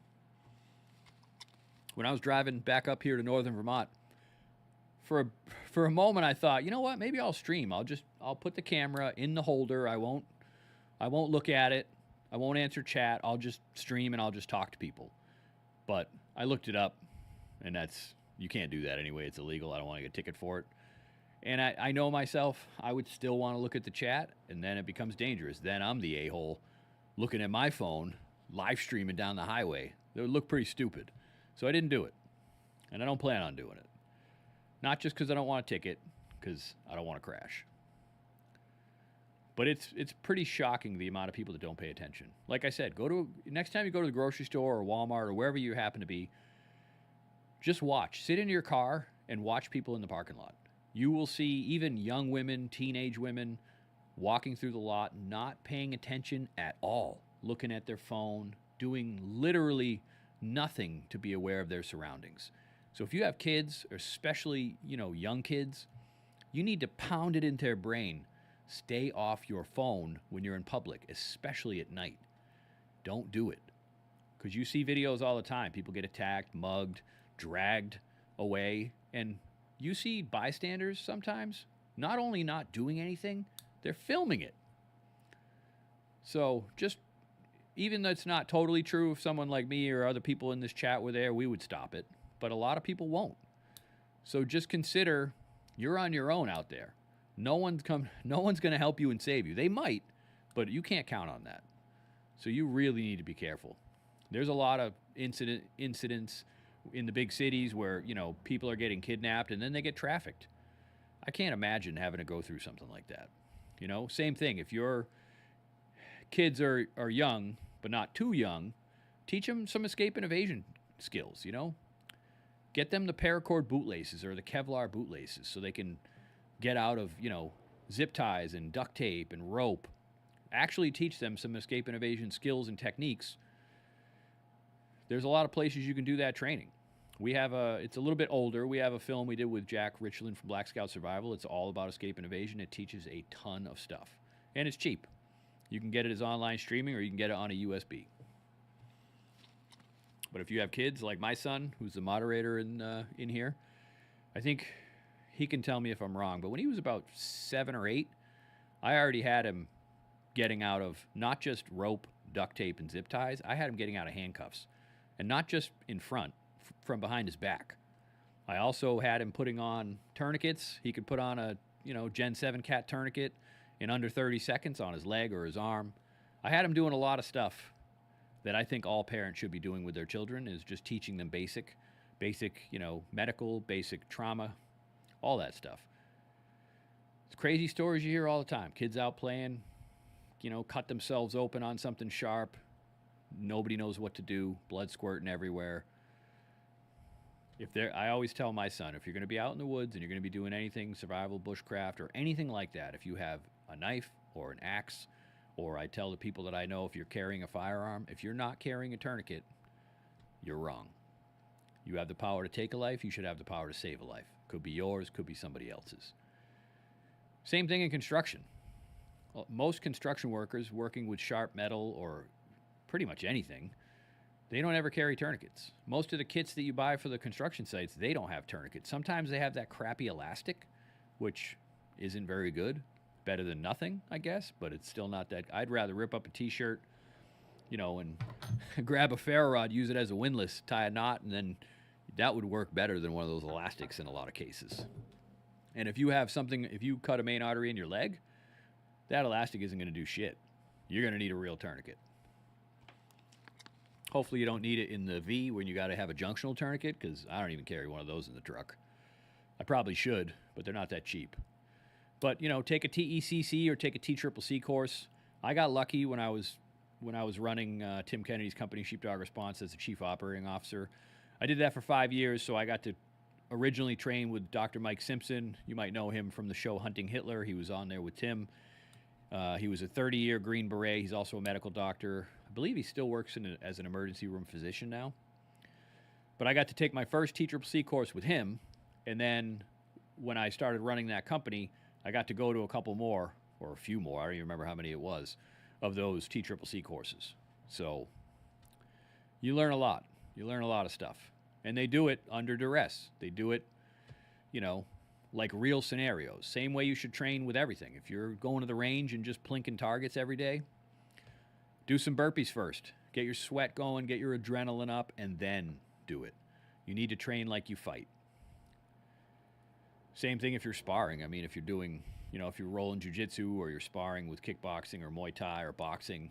When I was driving back up here to northern Vermont, for a moment I thought, you know what? Maybe I'll stream. I'll put the camera in the holder. I won't look at it. I won't answer chat. I'll just stream and I'll just talk to people. But I looked it up, and you can't do that anyway. It's illegal. I don't want to get a ticket for it. And I know myself, I would still want to look at the chat, and then it becomes dangerous. Then I'm the a-hole looking at my phone, live streaming down the highway. It would look pretty stupid. So I didn't do it. And I don't plan on doing it. Not just because I don't want a ticket, because I don't want to crash. But it's pretty shocking the amount of people that don't pay attention. Like I said, next time you go to the grocery store or Walmart or wherever you happen to be, just watch. Sit in your car and watch people in the parking lot. You will see even young women, teenage women, walking through the lot, not paying attention at all, looking at their phone, doing literally nothing to be aware of their surroundings. So if you have kids, or especially, young kids, you need to pound it into their brain. Stay off your phone when you're in public, especially at night. Don't do it. Because you see videos all the time. People get attacked, mugged, dragged away. And you see bystanders sometimes not only not doing anything, they're filming it. So even though it's not totally true, if someone like me or other people in this chat were there, we would stop it. But a lot of people won't. So just consider you're on your own out there. No one's going to help you and save you. They might, but you can't count on that. So you really need to be careful. There's a lot of incidents in the big cities where, people are getting kidnapped and then they get trafficked. I can't imagine having to go through something like that. Same thing. If your kids are young, but not too young, teach them some escape and evasion skills, Get them the paracord bootlaces or the Kevlar bootlaces so they can get out of, zip ties and duct tape and rope. Actually teach them some escape and evasion skills and techniques. There's a lot of places you can do that training. It's a little bit older. We have a film we did with Jack Richland from Black Scout Survival. It's all about escape and evasion. It teaches a ton of stuff. And it's cheap. You can get it as online streaming or you can get it on a USB. But if you have kids like my son, who's the moderator in here, I think he can tell me if I'm wrong. But when he was about 7 or 8, I already had him getting out of not just rope, duct tape, and zip ties. I had him getting out of handcuffs. And not just in front, from behind his back. I also had him putting on tourniquets. He could put on a, Gen 7 cat tourniquet in under 30 seconds on his leg or his arm. I had him doing a lot of stuff that I think all parents should be doing with their children, is just teaching them basic, medical, basic trauma, all that stuff. It's crazy stories you hear all the time. Kids out playing, cut themselves open on something sharp. Nobody knows what to do. Blood squirting everywhere. I always tell my son, if you're going to be out in the woods and you're going to be doing anything, survival, bushcraft, or anything like that, if you have a knife or an axe, or I tell the people that I know, if you're carrying a firearm, if you're not carrying a tourniquet, you're wrong. You have the power to take a life, you should have the power to save a life. Could be yours, could be somebody else's. Same thing in construction. Well, most construction workers working with sharp metal or pretty much anything, they don't ever carry tourniquets. Most of the kits that you buy for the construction sites, they don't have tourniquets. Sometimes they have that crappy elastic, which isn't very good. Better than nothing, I guess, but it's still not that. I'd rather rip up a t-shirt, and grab a ferro rod, use it as a windlass, tie a knot, and then that would work better than one of those elastics in a lot of cases. And if you cut a main artery in your leg, that elastic isn't going to do shit. You're going to need a real tourniquet. Hopefully you don't need it in the V when you got to have a junctional tourniquet, because I don't even carry one of those in the truck. I probably should, but they're not that cheap. But, take a TECC or take a TCCC course. I got lucky when I was running Tim Kennedy's company, Sheepdog Response, as the chief operating officer. I did that for 5 years, so I got to originally train with Dr. Mike Simpson. You might know him from the show Hunting Hitler. He was on there with Tim. He was a 30-year Green Beret. He's also a medical doctor. I believe he still works as an emergency room physician now. But I got to take my first TCCC course with him, and then when I started running that company, I got to go to a couple more, or a few more, I don't even remember how many it was, of those TCCC courses. So you learn a lot. You learn a lot of stuff. And they do it under duress. They do it, like real scenarios. Same way you should train with everything. If you're going to the range and just plinking targets every day, do some burpees first. Get your sweat going, get your adrenaline up, and then do it. You need to train like you fight. Same thing if you're sparring. I mean, if you're doing, if you're rolling jiu-jitsu or you're sparring with kickboxing or Muay Thai or boxing,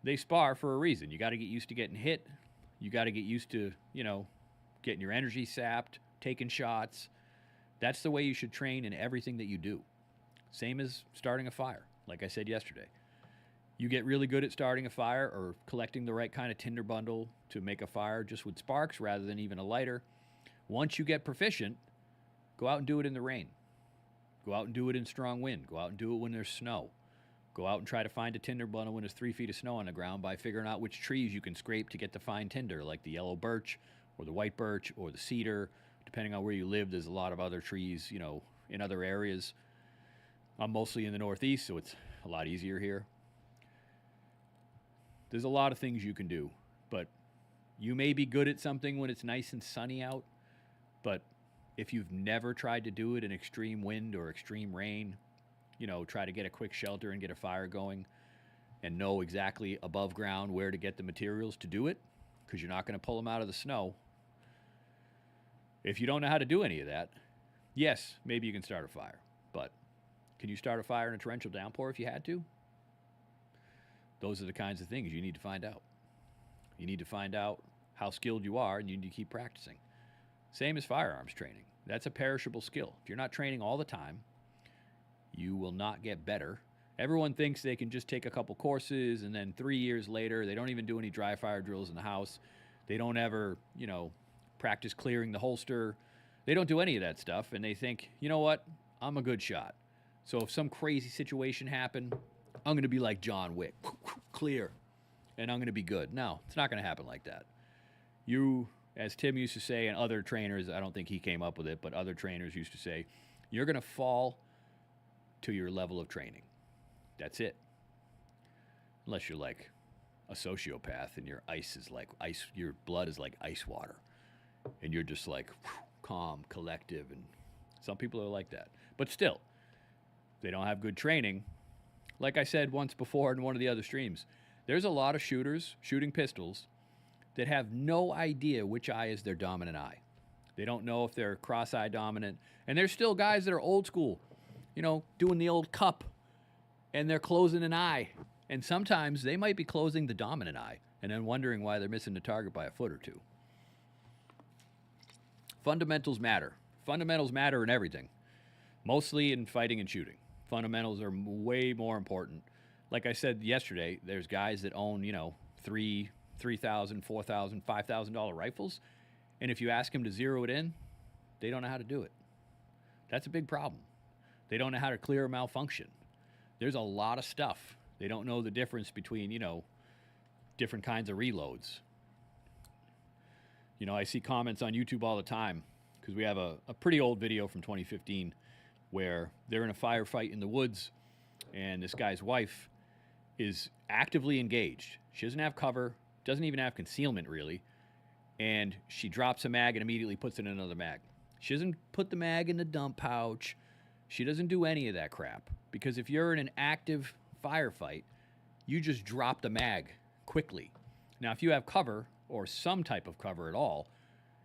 they spar for a reason. You got to get used to getting hit. You got to get used to, getting your energy sapped, taking shots. That's the way you should train in everything that you do. Same as starting a fire, like I said yesterday. You get really good at starting a fire or collecting the right kind of tinder bundle to make a fire just with sparks rather than even a lighter. Once you get proficient, go out and do it in the rain. Go out and do it in strong wind. Go out and do it when there's snow. Go out and try to find a tinder bundle when there's 3 feet of snow on the ground by figuring out which trees you can scrape to get the fine tinder, like the yellow birch or the white birch or the cedar. Depending on where you live, there's a lot of other trees, in other areas. I'm mostly in the Northeast, so it's a lot easier here. There's a lot of things you can do, but you may be good at something when it's nice and sunny out, but if you've never tried to do it in extreme wind or extreme rain, try to get a quick shelter and get a fire going and know exactly above ground where to get the materials to do it, because you're not going to pull them out of the snow. If you don't know how to do any of that, yes, maybe you can start a fire, but can you start a fire in a torrential downpour if you had to? Those are the kinds of things you need to find out. You need to find out how skilled you are, and you need to keep practicing. Same as firearms training. That's a perishable skill. If you're not training all the time, you will not get better. Everyone thinks they can just take a couple courses and then 3 years later, they don't even do any dry fire drills in the house. They don't ever, practice clearing the holster. They don't do any of that stuff, and they think, you know what, I'm a good shot. So if some crazy situation happened, I'm going to be like John Wick, clear, and I'm going to be good. No, it's not going to happen like that. You, as Tim used to say, and other trainers, I don't think he came up with it, but other trainers used to say, you're going to fall to your level of training. That's it. Unless you're like a sociopath and your your blood is like ice water. And you're just like calm, collective, and some people are like that. But still, they don't have good training. Like I said once before in one of the other streams, there's a lot of shooters shooting pistols that have no idea which eye is their dominant eye. They don't know if they're cross-eye dominant. And there's still guys that are old school, doing the old cup, and they're closing an eye. And sometimes they might be closing the dominant eye and then wondering why they're missing the target by a foot or two. Fundamentals matter. Fundamentals matter in everything, mostly in fighting and shooting. Fundamentals are way more important. Like I said yesterday, there's guys that own, $3,000, $4,000, $5,000 rifles, and if you ask them to zero it in, they don't know how to do it. That's a big problem. They don't know how to clear a malfunction. There's a lot of stuff. They don't know the difference between, different kinds of reloads. You know, I see comments on YouTube all the time because we have a pretty old video from 2015 where they're in a firefight in the woods and this guy's wife is actively engaged. She doesn't have cover, doesn't even have concealment really, and she drops a mag and immediately puts it in another mag. She doesn't put the mag in the dump pouch. She doesn't do any of that crap because if you're in an active firefight, you just drop the mag quickly. Now, if you have cover or some type of cover at all,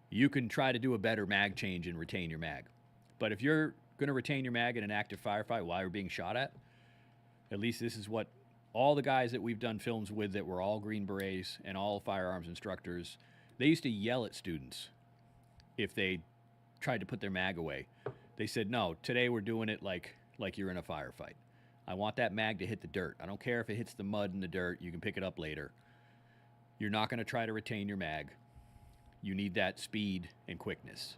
you can try to do a better mag change and retain your mag. But if you're going to retain your mag in an active firefight while you're being shot at least this is what all the guys that we've done films with that were all Green Berets and all firearms instructors, they used to yell at students if they tried to put their mag away. They said, no, today we're doing it like you're in a firefight. I want that mag to hit the dirt. I don't care if it hits the mud and the dirt. You can pick it up later. You're not going to try to retain your mag. You need that speed and quickness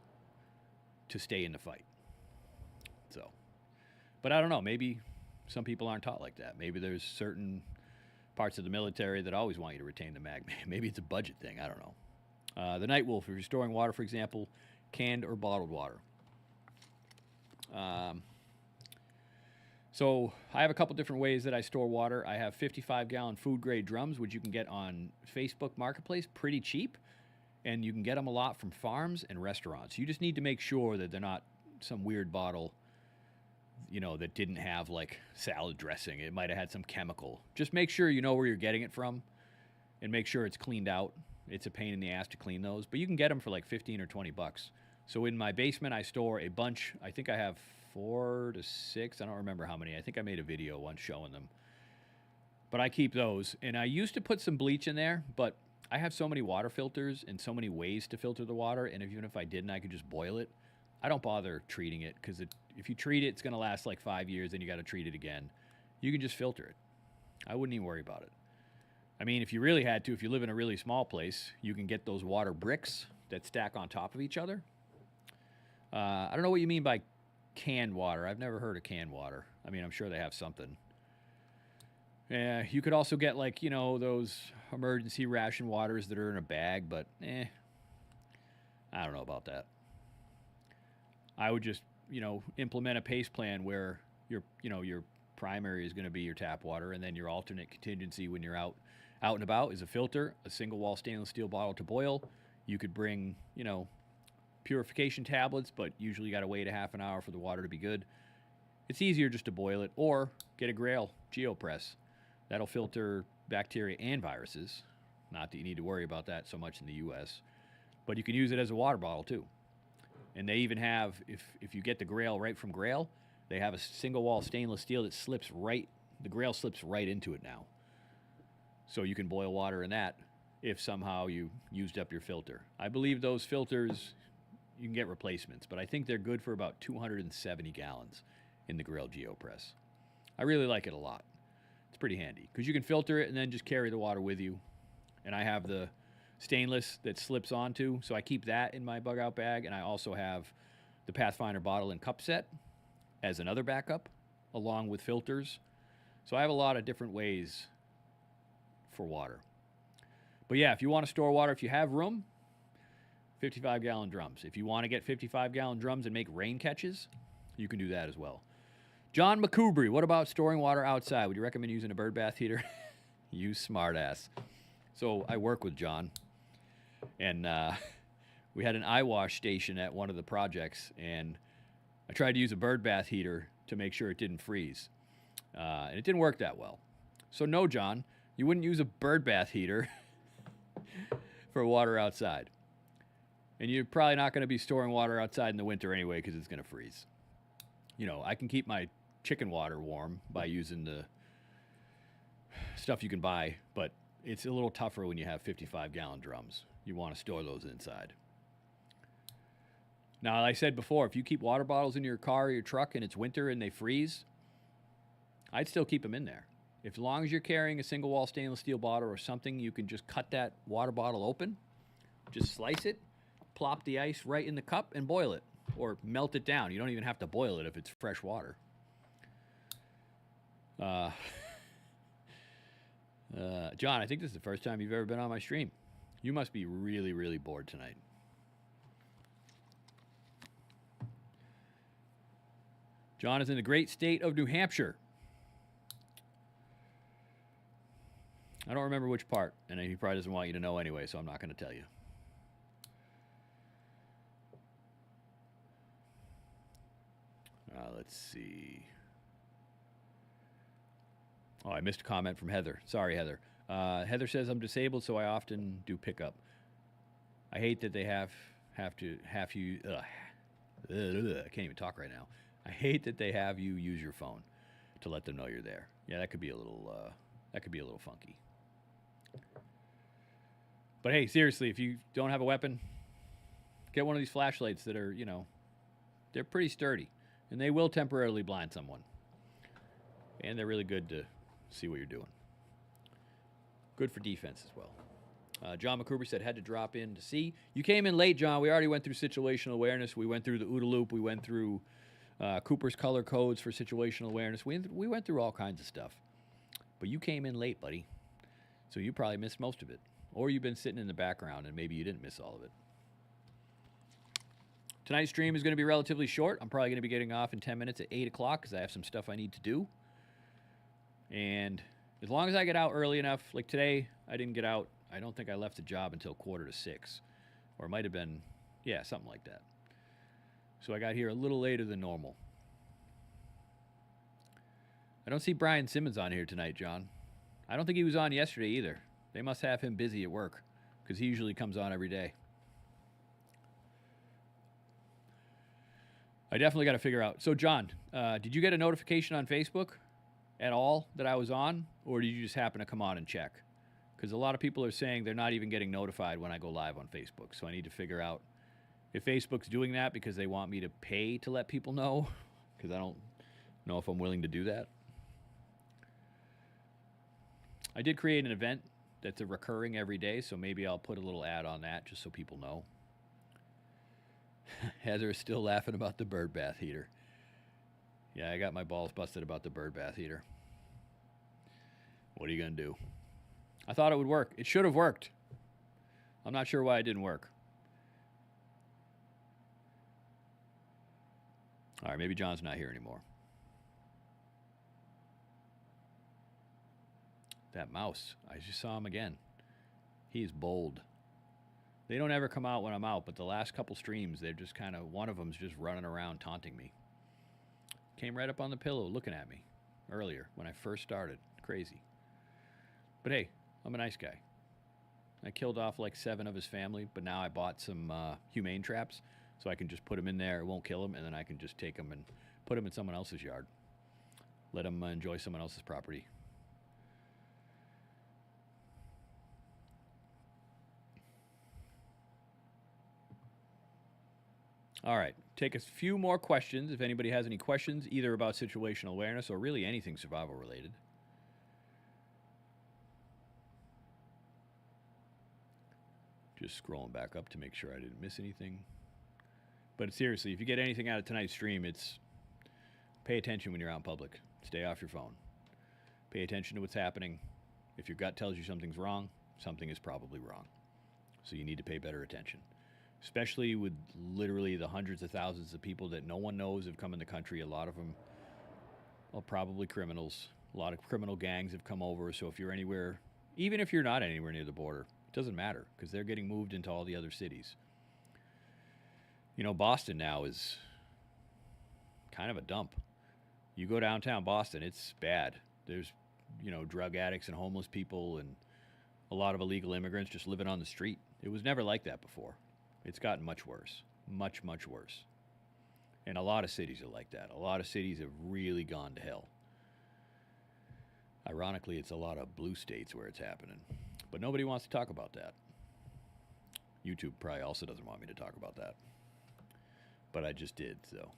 to stay in the fight. So, but I don't know. Maybe some people aren't taught like that. Maybe there's certain parts of the military that always want you to retain the mag. Maybe it's a budget thing. I don't know. The Night Wolf, if you're storing water, for example, canned or bottled water. So I have a couple different ways that I store water. I have 55-gallon food-grade drums, which you can get on Facebook Marketplace pretty cheap, and you can get them a lot from farms and restaurants. You just need to make sure that they're not some weird bottle, you know, that didn't have, like, salad dressing. It might have had some chemical. Just make sure you know where you're getting it from and make sure it's cleaned out. It's a pain in the ass to clean those, but you can get them for like 15 or 20 bucks. So in my basement, I store a bunch. I think I have 4 to 6. I don't remember how many. I think I made a video once showing them. But I keep those. And I used to put some bleach in there, but I have so many water filters and so many ways to filter the water. And even if I didn't, I could just boil it. I don't bother treating it because if you treat it, it's going to last like 5 years and you got to treat it again. You can just filter it. I wouldn't even worry about it. I mean, if you really had to, if you live in a really small place, you can get those water bricks that stack on top of each other. I don't know what you mean by canned water. I've never heard of canned water. I mean, I'm sure they have something. Yeah, you could also get, like, you know, those emergency ration waters that are in a bag, but I don't know about that. I would just, you know, implement a PACE plan where your primary is going to be your tap water, and then your alternate contingency when you're out and about is a filter, a single wall stainless steel bottle to boil. You could bring, you know, purification tablets, but usually you got to wait a half an hour for the water to be good. It's easier just to boil it, or get a Grail GeoPress. That'll filter bacteria and viruses. Not that you need to worry about that so much in the U.S., but you can use it as a water bottle too. And they even have, if you get the Grail right from Grail, they have a single wall stainless steel that slips right, the Grail slips right into it now. So you can boil water in that if somehow you used up your filter. I believe those filters, you can get replacements, but I think they're good for about 270 gallons in the Grail GeoPress. I really like it a lot. It's pretty handy because you can filter it and then just carry the water with you. And I have the stainless that slips onto, so I keep that in my bug out bag, and I also have the Pathfinder bottle and cup set as another backup along with filters. So I have a lot of different ways for water. But yeah, if you want to store water, if you have room, 55-gallon drums. If you want to get 55-gallon drums and make rain catches, you can do that as well. John McCoubry, what about storing water outside? Would you recommend using a bird bath heater? You smartass. So I work with John, and we had an eye wash station at one of the projects, and I tried to use a bird bath heater to make sure it didn't freeze, and it didn't work that well. So no, John, you wouldn't use a bird bath heater for water outside. And you're probably not going to be storing water outside in the winter anyway because it's going to freeze. You know, I can keep my chicken water warm by using the stuff you can buy, but it's a little tougher when you have 55-gallon drums. You want to store those inside. Now, like I said before, if you keep water bottles in your car or your truck and it's winter and they freeze, I'd still keep them in there. As long as you're carrying a single wall stainless steel bottle or something, you can just cut that water bottle open, just slice it, plop the ice right in the cup and boil it, or melt it down. You don't even have to boil it if it's fresh water. John, I think this is the first time you've ever been on my stream. You must be really, really bored tonight. John is in the great state of New Hampshire. I don't remember which part, and he probably doesn't want you to know anyway, so I'm not going to tell you. Let's see. Oh, I missed a comment from Heather. Sorry, Heather. Heather says, I'm disabled, so I often do pickup. I hate that they have you. I can't even talk right now. I hate that they have you use your phone to let them know you're there. Yeah, that could be a little funky. But hey, seriously, if you don't have a weapon, get one of these flashlights that are, they're pretty sturdy, and they will temporarily blind someone. And they're really good to see what you're doing. Good for defense as well. John McCruber said, had to drop in to see. You came in late, John. We already went through situational awareness. We went through the OODA loop. We went through Cooper's color codes for situational awareness. We went through all kinds of stuff. But you came in late, buddy. So you probably missed most of it. Or you've been sitting in the background and maybe you didn't miss all of it. Tonight's stream is going to be relatively short. I'm probably going to be getting off in 10 minutes at 8 o'clock because I have some stuff I need to do. And as long as I get out early enough, like today, I didn't get out. I don't think I left the job until 5:45. Or it might have been, something like that. So I got here a little later than normal. I don't see Brian Simmons on here tonight, John. I don't think he was on yesterday either. They must have him busy at work because he usually comes on every day. I definitely got to figure out. So, John, did you get a notification on Facebook at all that I was on, or did you just happen to come on and check? Because a lot of people are saying they're not even getting notified when I go live on Facebook. So I need to figure out if Facebook's doing that because they want me to pay to let people know, because I don't know if I'm willing to do that. I did create an event that's a recurring every day, so maybe I'll put a little ad on that just so people know. Heather is still laughing about the bird bath heater. Yeah, I got my balls busted about the bird bath heater. What are you going to do? I thought it would work. It should have worked. I'm not sure why it didn't work. All right, maybe John's not here anymore. That mouse, I just saw him again. He's bold. They don't ever come out when I'm out, but the last couple streams, they're just kind of, one of them's just running around taunting me. Came right up on the pillow looking at me earlier when I first started. Crazy. But hey, I'm a nice guy. I killed off like 7 of his family, but now I bought some humane traps so I can just put them in there. It won't kill them, and then I can just take them and put them in someone else's yard. Let them enjoy someone else's property. All right, take a few more questions. If anybody has any questions, either about situational awareness or really anything survival related. Just scrolling back up to make sure I didn't miss anything. But seriously, if you get anything out of tonight's stream, it's pay attention when you're out in public. Stay off your phone. Pay attention to what's happening. If your gut tells you something's wrong, something is probably wrong. So you need to pay better attention. Especially with literally the hundreds of thousands of people that no one knows have come in the country. A lot of them are probably criminals. A lot of criminal gangs have come over. So if you're anywhere, even if you're not anywhere near the border, it doesn't matter because they're getting moved into all the other cities. You know, Boston now is kind of a dump. You go downtown Boston, it's bad. There's, drug addicts and homeless people and a lot of illegal immigrants just living on the street. It was never like that before. It's gotten much worse. Much, much worse. And a lot of cities are like that. A lot of cities have really gone to hell. Ironically, it's a lot of blue states where it's happening. But nobody wants to talk about that. YouTube probably also doesn't want me to talk about that. But I just did, so.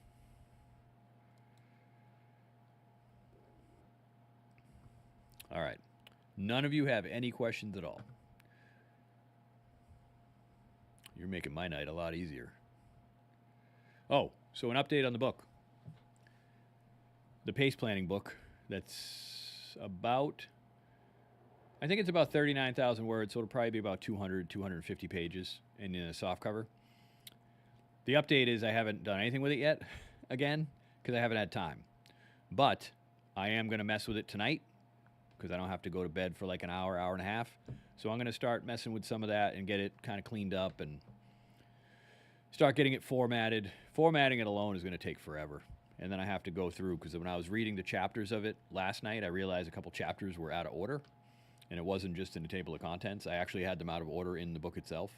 All right. None of you have any questions at all. You're making my night a lot easier. Oh, so an update on the book. The PACE planning book that's about I think it's about 39,000 words, so it'll probably be about 200, 250 pages in a soft cover. The update is I haven't done anything with it yet, again, because I haven't had time. But I am going to mess with it tonight because I don't have to go to bed for like an hour, hour and a half. So I'm going to start messing with some of that and get it kind of cleaned up and start getting it formatted. Formatting it alone is going to take forever. And then I have to go through, because when I was reading the chapters of it last night, I realized a couple chapters were out of order. And it wasn't just in the table of contents. I actually had them out of order in the book itself.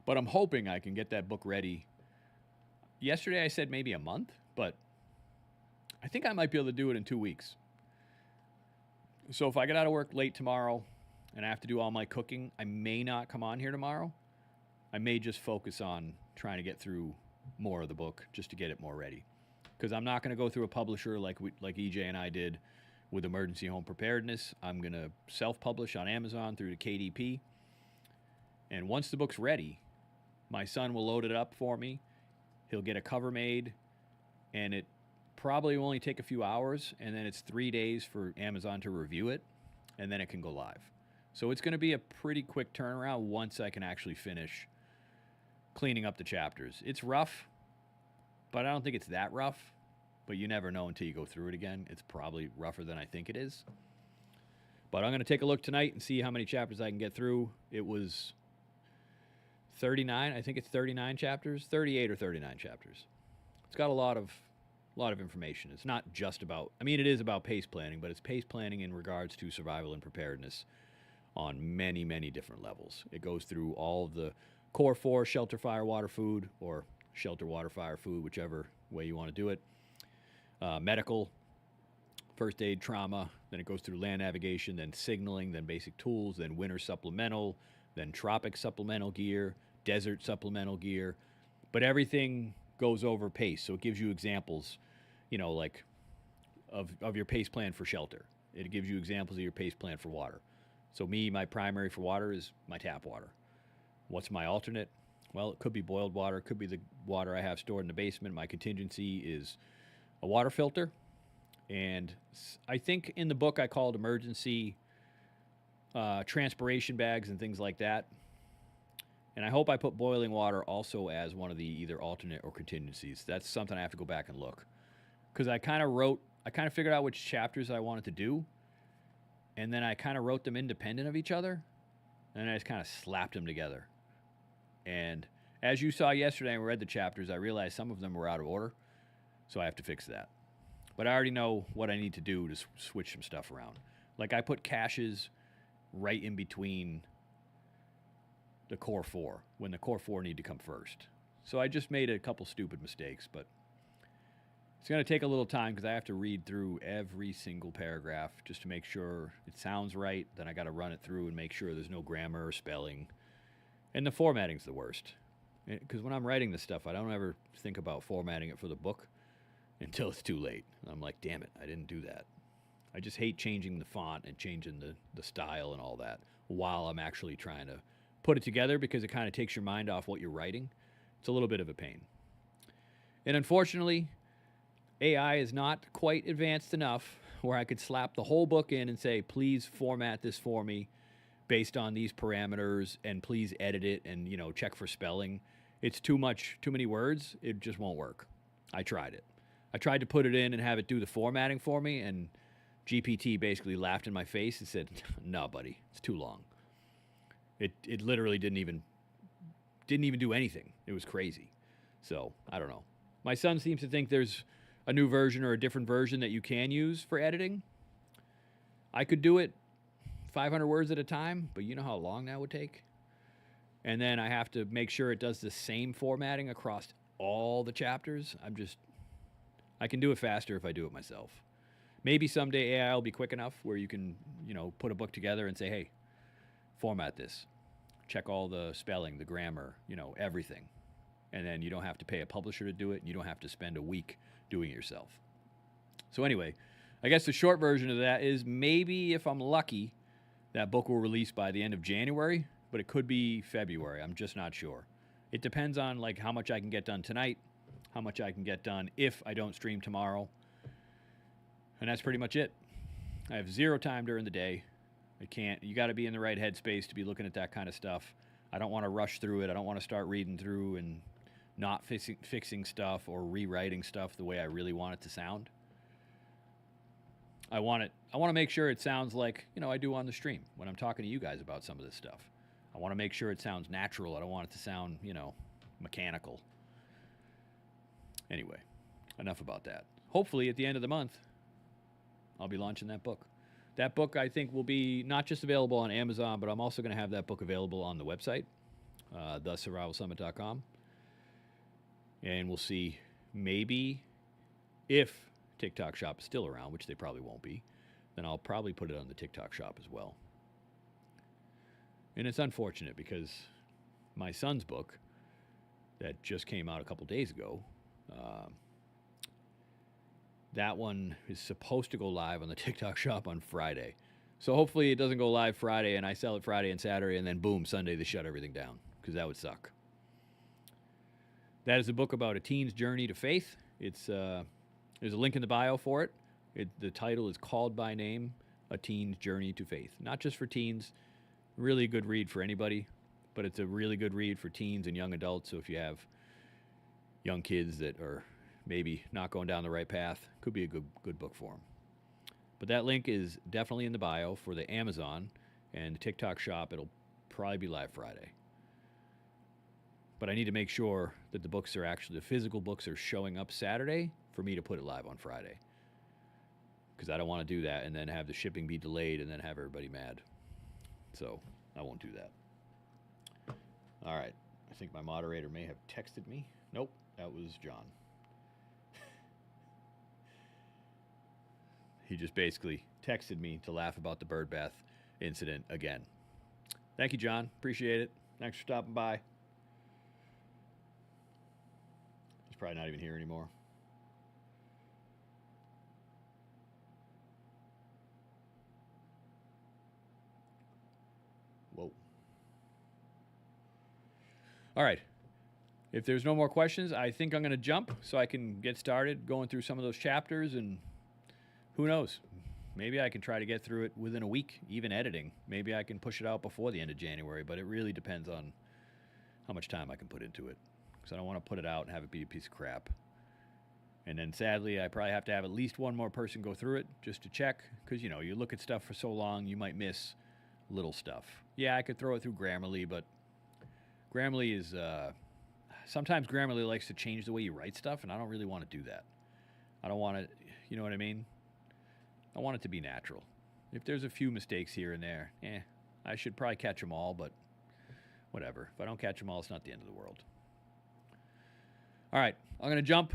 But I'm hoping I can get that book ready. Yesterday I said maybe a month, but I think I might be able to do it in 2 weeks. So if I get out of work late tomorrow and I have to do all my cooking, I may not come on here tomorrow. I may just focus on trying to get through more of the book just to get it more ready. Because I'm not going to go through a publisher like EJ and I did with Emergency Home Preparedness. I'm going to self-publish on Amazon through the KDP. And once the book's ready, my son will load it up for me. He'll get a cover made, and it probably will only take a few hours, and then it's 3 days for Amazon to review it, and then it can go live. So it's going to be a pretty quick turnaround once I can actually finish cleaning up the chapters. It's rough, but I don't think it's that rough. But you never know until you go through it again. It's probably rougher than I think it is. But I'm going to take a look tonight and see how many chapters I can get through. It was 39. I think it's 39 chapters, 38 or 39 chapters. It's got a lot of information. It's not just about, I mean, it is about pace planning, but it's pace planning in regards to survival and preparedness on many, many different levels. It goes through all of the core 4, shelter, fire, water, food, or shelter, water, fire, food, whichever way you want to do it. Medical, first aid, trauma, then it goes through land navigation, then signaling, then basic tools, then winter supplemental, then tropic supplemental gear, desert supplemental gear. But everything goes over pace, so it gives you examples, like of your pace plan for shelter. It gives you examples of your pace plan for water. So my primary for water is my tap water. What's my alternate? Well, it could be boiled water. It could be the water I have stored in the basement. My contingency is a water filter. And I think in the book I called emergency transpiration bags and things like that. And I hope I put boiling water also as one of the either alternate or contingencies. That's something I have to go back and look. Because I kind of figured out which chapters I wanted to do. And then I kind of wrote them independent of each other. And I just kind of slapped them together. And as you saw yesterday when we read the chapters, I realized some of them were out of order. So I have to fix that. But I already know what I need to do to switch some stuff around. Like I put caches right in between the core 4 when the core 4 need to come first. So I just made a couple stupid mistakes, but it's going to take a little time because I have to read through every single paragraph just to make sure it sounds right. Then I got to run it through and make sure there's no grammar or spelling. And the formatting's the worst. Because when I'm writing this stuff, I don't ever think about formatting it for the book until it's too late. I'm like, damn it, I didn't do that. I just hate changing the font and changing the style and all that while I'm actually trying to put it together because it kind of takes your mind off what you're writing. It's a little bit of a pain. And unfortunately, AI is not quite advanced enough where I could slap the whole book in and say, please format this for me based on these parameters and please edit it and, check for spelling. It's too many words. It just won't work. I tried it. I tried to put it in and have it do the formatting for me, and GPT basically laughed in my face and said, no, buddy, it's too long. It literally didn't even do anything. It was crazy. So, I don't know. My son seems to think there's a new version or a different version that you can use for editing. I could do it 500 words at a time, but you know how long that would take? And then I have to make sure it does the same formatting across all the chapters. I can do it faster if I do it myself. Maybe someday AI will be quick enough where you can, put a book together and say, hey, format this. Check all the spelling, the grammar, everything. And then you don't have to pay a publisher to do it. And you don't have to spend a week doing it yourself. So anyway, I guess the short version of that is maybe if I'm lucky, that book will release by the end of January, but it could be February. I'm just not sure. It depends on how much I can get done tonight, how much I can get done if I don't stream tomorrow. And that's pretty much it. I have zero time during the day. You got to be in the right headspace to be looking at that kind of stuff. I don't want to rush through it. I don't want to start reading through and not fixing stuff or rewriting stuff the way I really want it to sound. I want to make sure it sounds like, I do on the stream when I'm talking to you guys about some of this stuff. I want to make sure it sounds natural. I don't want it to sound, mechanical. Anyway, enough about that. Hopefully at the end of the month, I'll be launching that book. That book, I think, will be not just available on Amazon, but I'm also going to have that book available on the website, thesurvivalsummit.com. And we'll see, maybe, if TikTok Shop is still around, which they probably won't be, then I'll probably put it on the TikTok Shop as well. And it's unfortunate because my son's book that just came out a couple days ago, that one is supposed to go live on the TikTok Shop on Friday. So hopefully it doesn't go live Friday and I sell it Friday and Saturday and then boom, Sunday they shut everything down, because that would suck. That is a book about a teen's journey to faith. There's a link in the bio for it. The title is Called by Name, A Teen's Journey to Faith. Not just for teens, really good read for anybody, but it's a really good read for teens and young adults. So if you have young kids that are maybe not going down the right path, could be a good book for them. But that link is definitely in the bio for the Amazon and the TikTok Shop. It'll probably be live Friday. But I need to make sure that the physical books are showing up Saturday for me to put it live on Friday. Because I don't want to do that and then have the shipping be delayed and then have everybody mad. So I won't do that. All right. I think my moderator may have texted me. Nope, that was John. He just basically texted me to laugh about the bird bath incident again. Thank you, John. Appreciate it. Thanks for stopping by. He's probably not even here anymore. Whoa. All right. If there's no more questions, I think I'm going to jump so I can get started going through some of those chapters, and who knows? Maybe I can try to get through it within a week, even editing. Maybe I can push it out before the end of January, but it really depends on how much time I can put into it, because I don't want to put it out and have it be a piece of crap. And then sadly, I probably have to have at least one more person go through it just to check, because, you look at stuff for so long, you might miss little stuff. Yeah, I could throw it through Grammarly, but Grammarly is... sometimes Grammarly likes to change the way you write stuff, and I don't really want to do that. I don't want to... You know what I mean? I want it to be natural. If there's a few mistakes here and there, I should probably catch them all, but whatever. If I don't catch them all, it's not the end of the world. All right, I'm going to jump.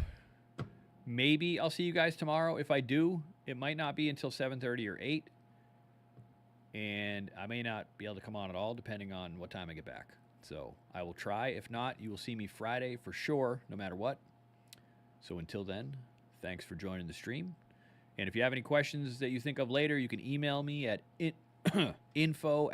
Maybe I'll see you guys tomorrow. If I do, it might not be until 7:30 or 8, and I may not be able to come on at all, depending on what time I get back. So I will try. If not, you will see me Friday for sure, no matter what. So until then, thanks for joining the stream. And if you have any questions that you think of later, you can email me at info@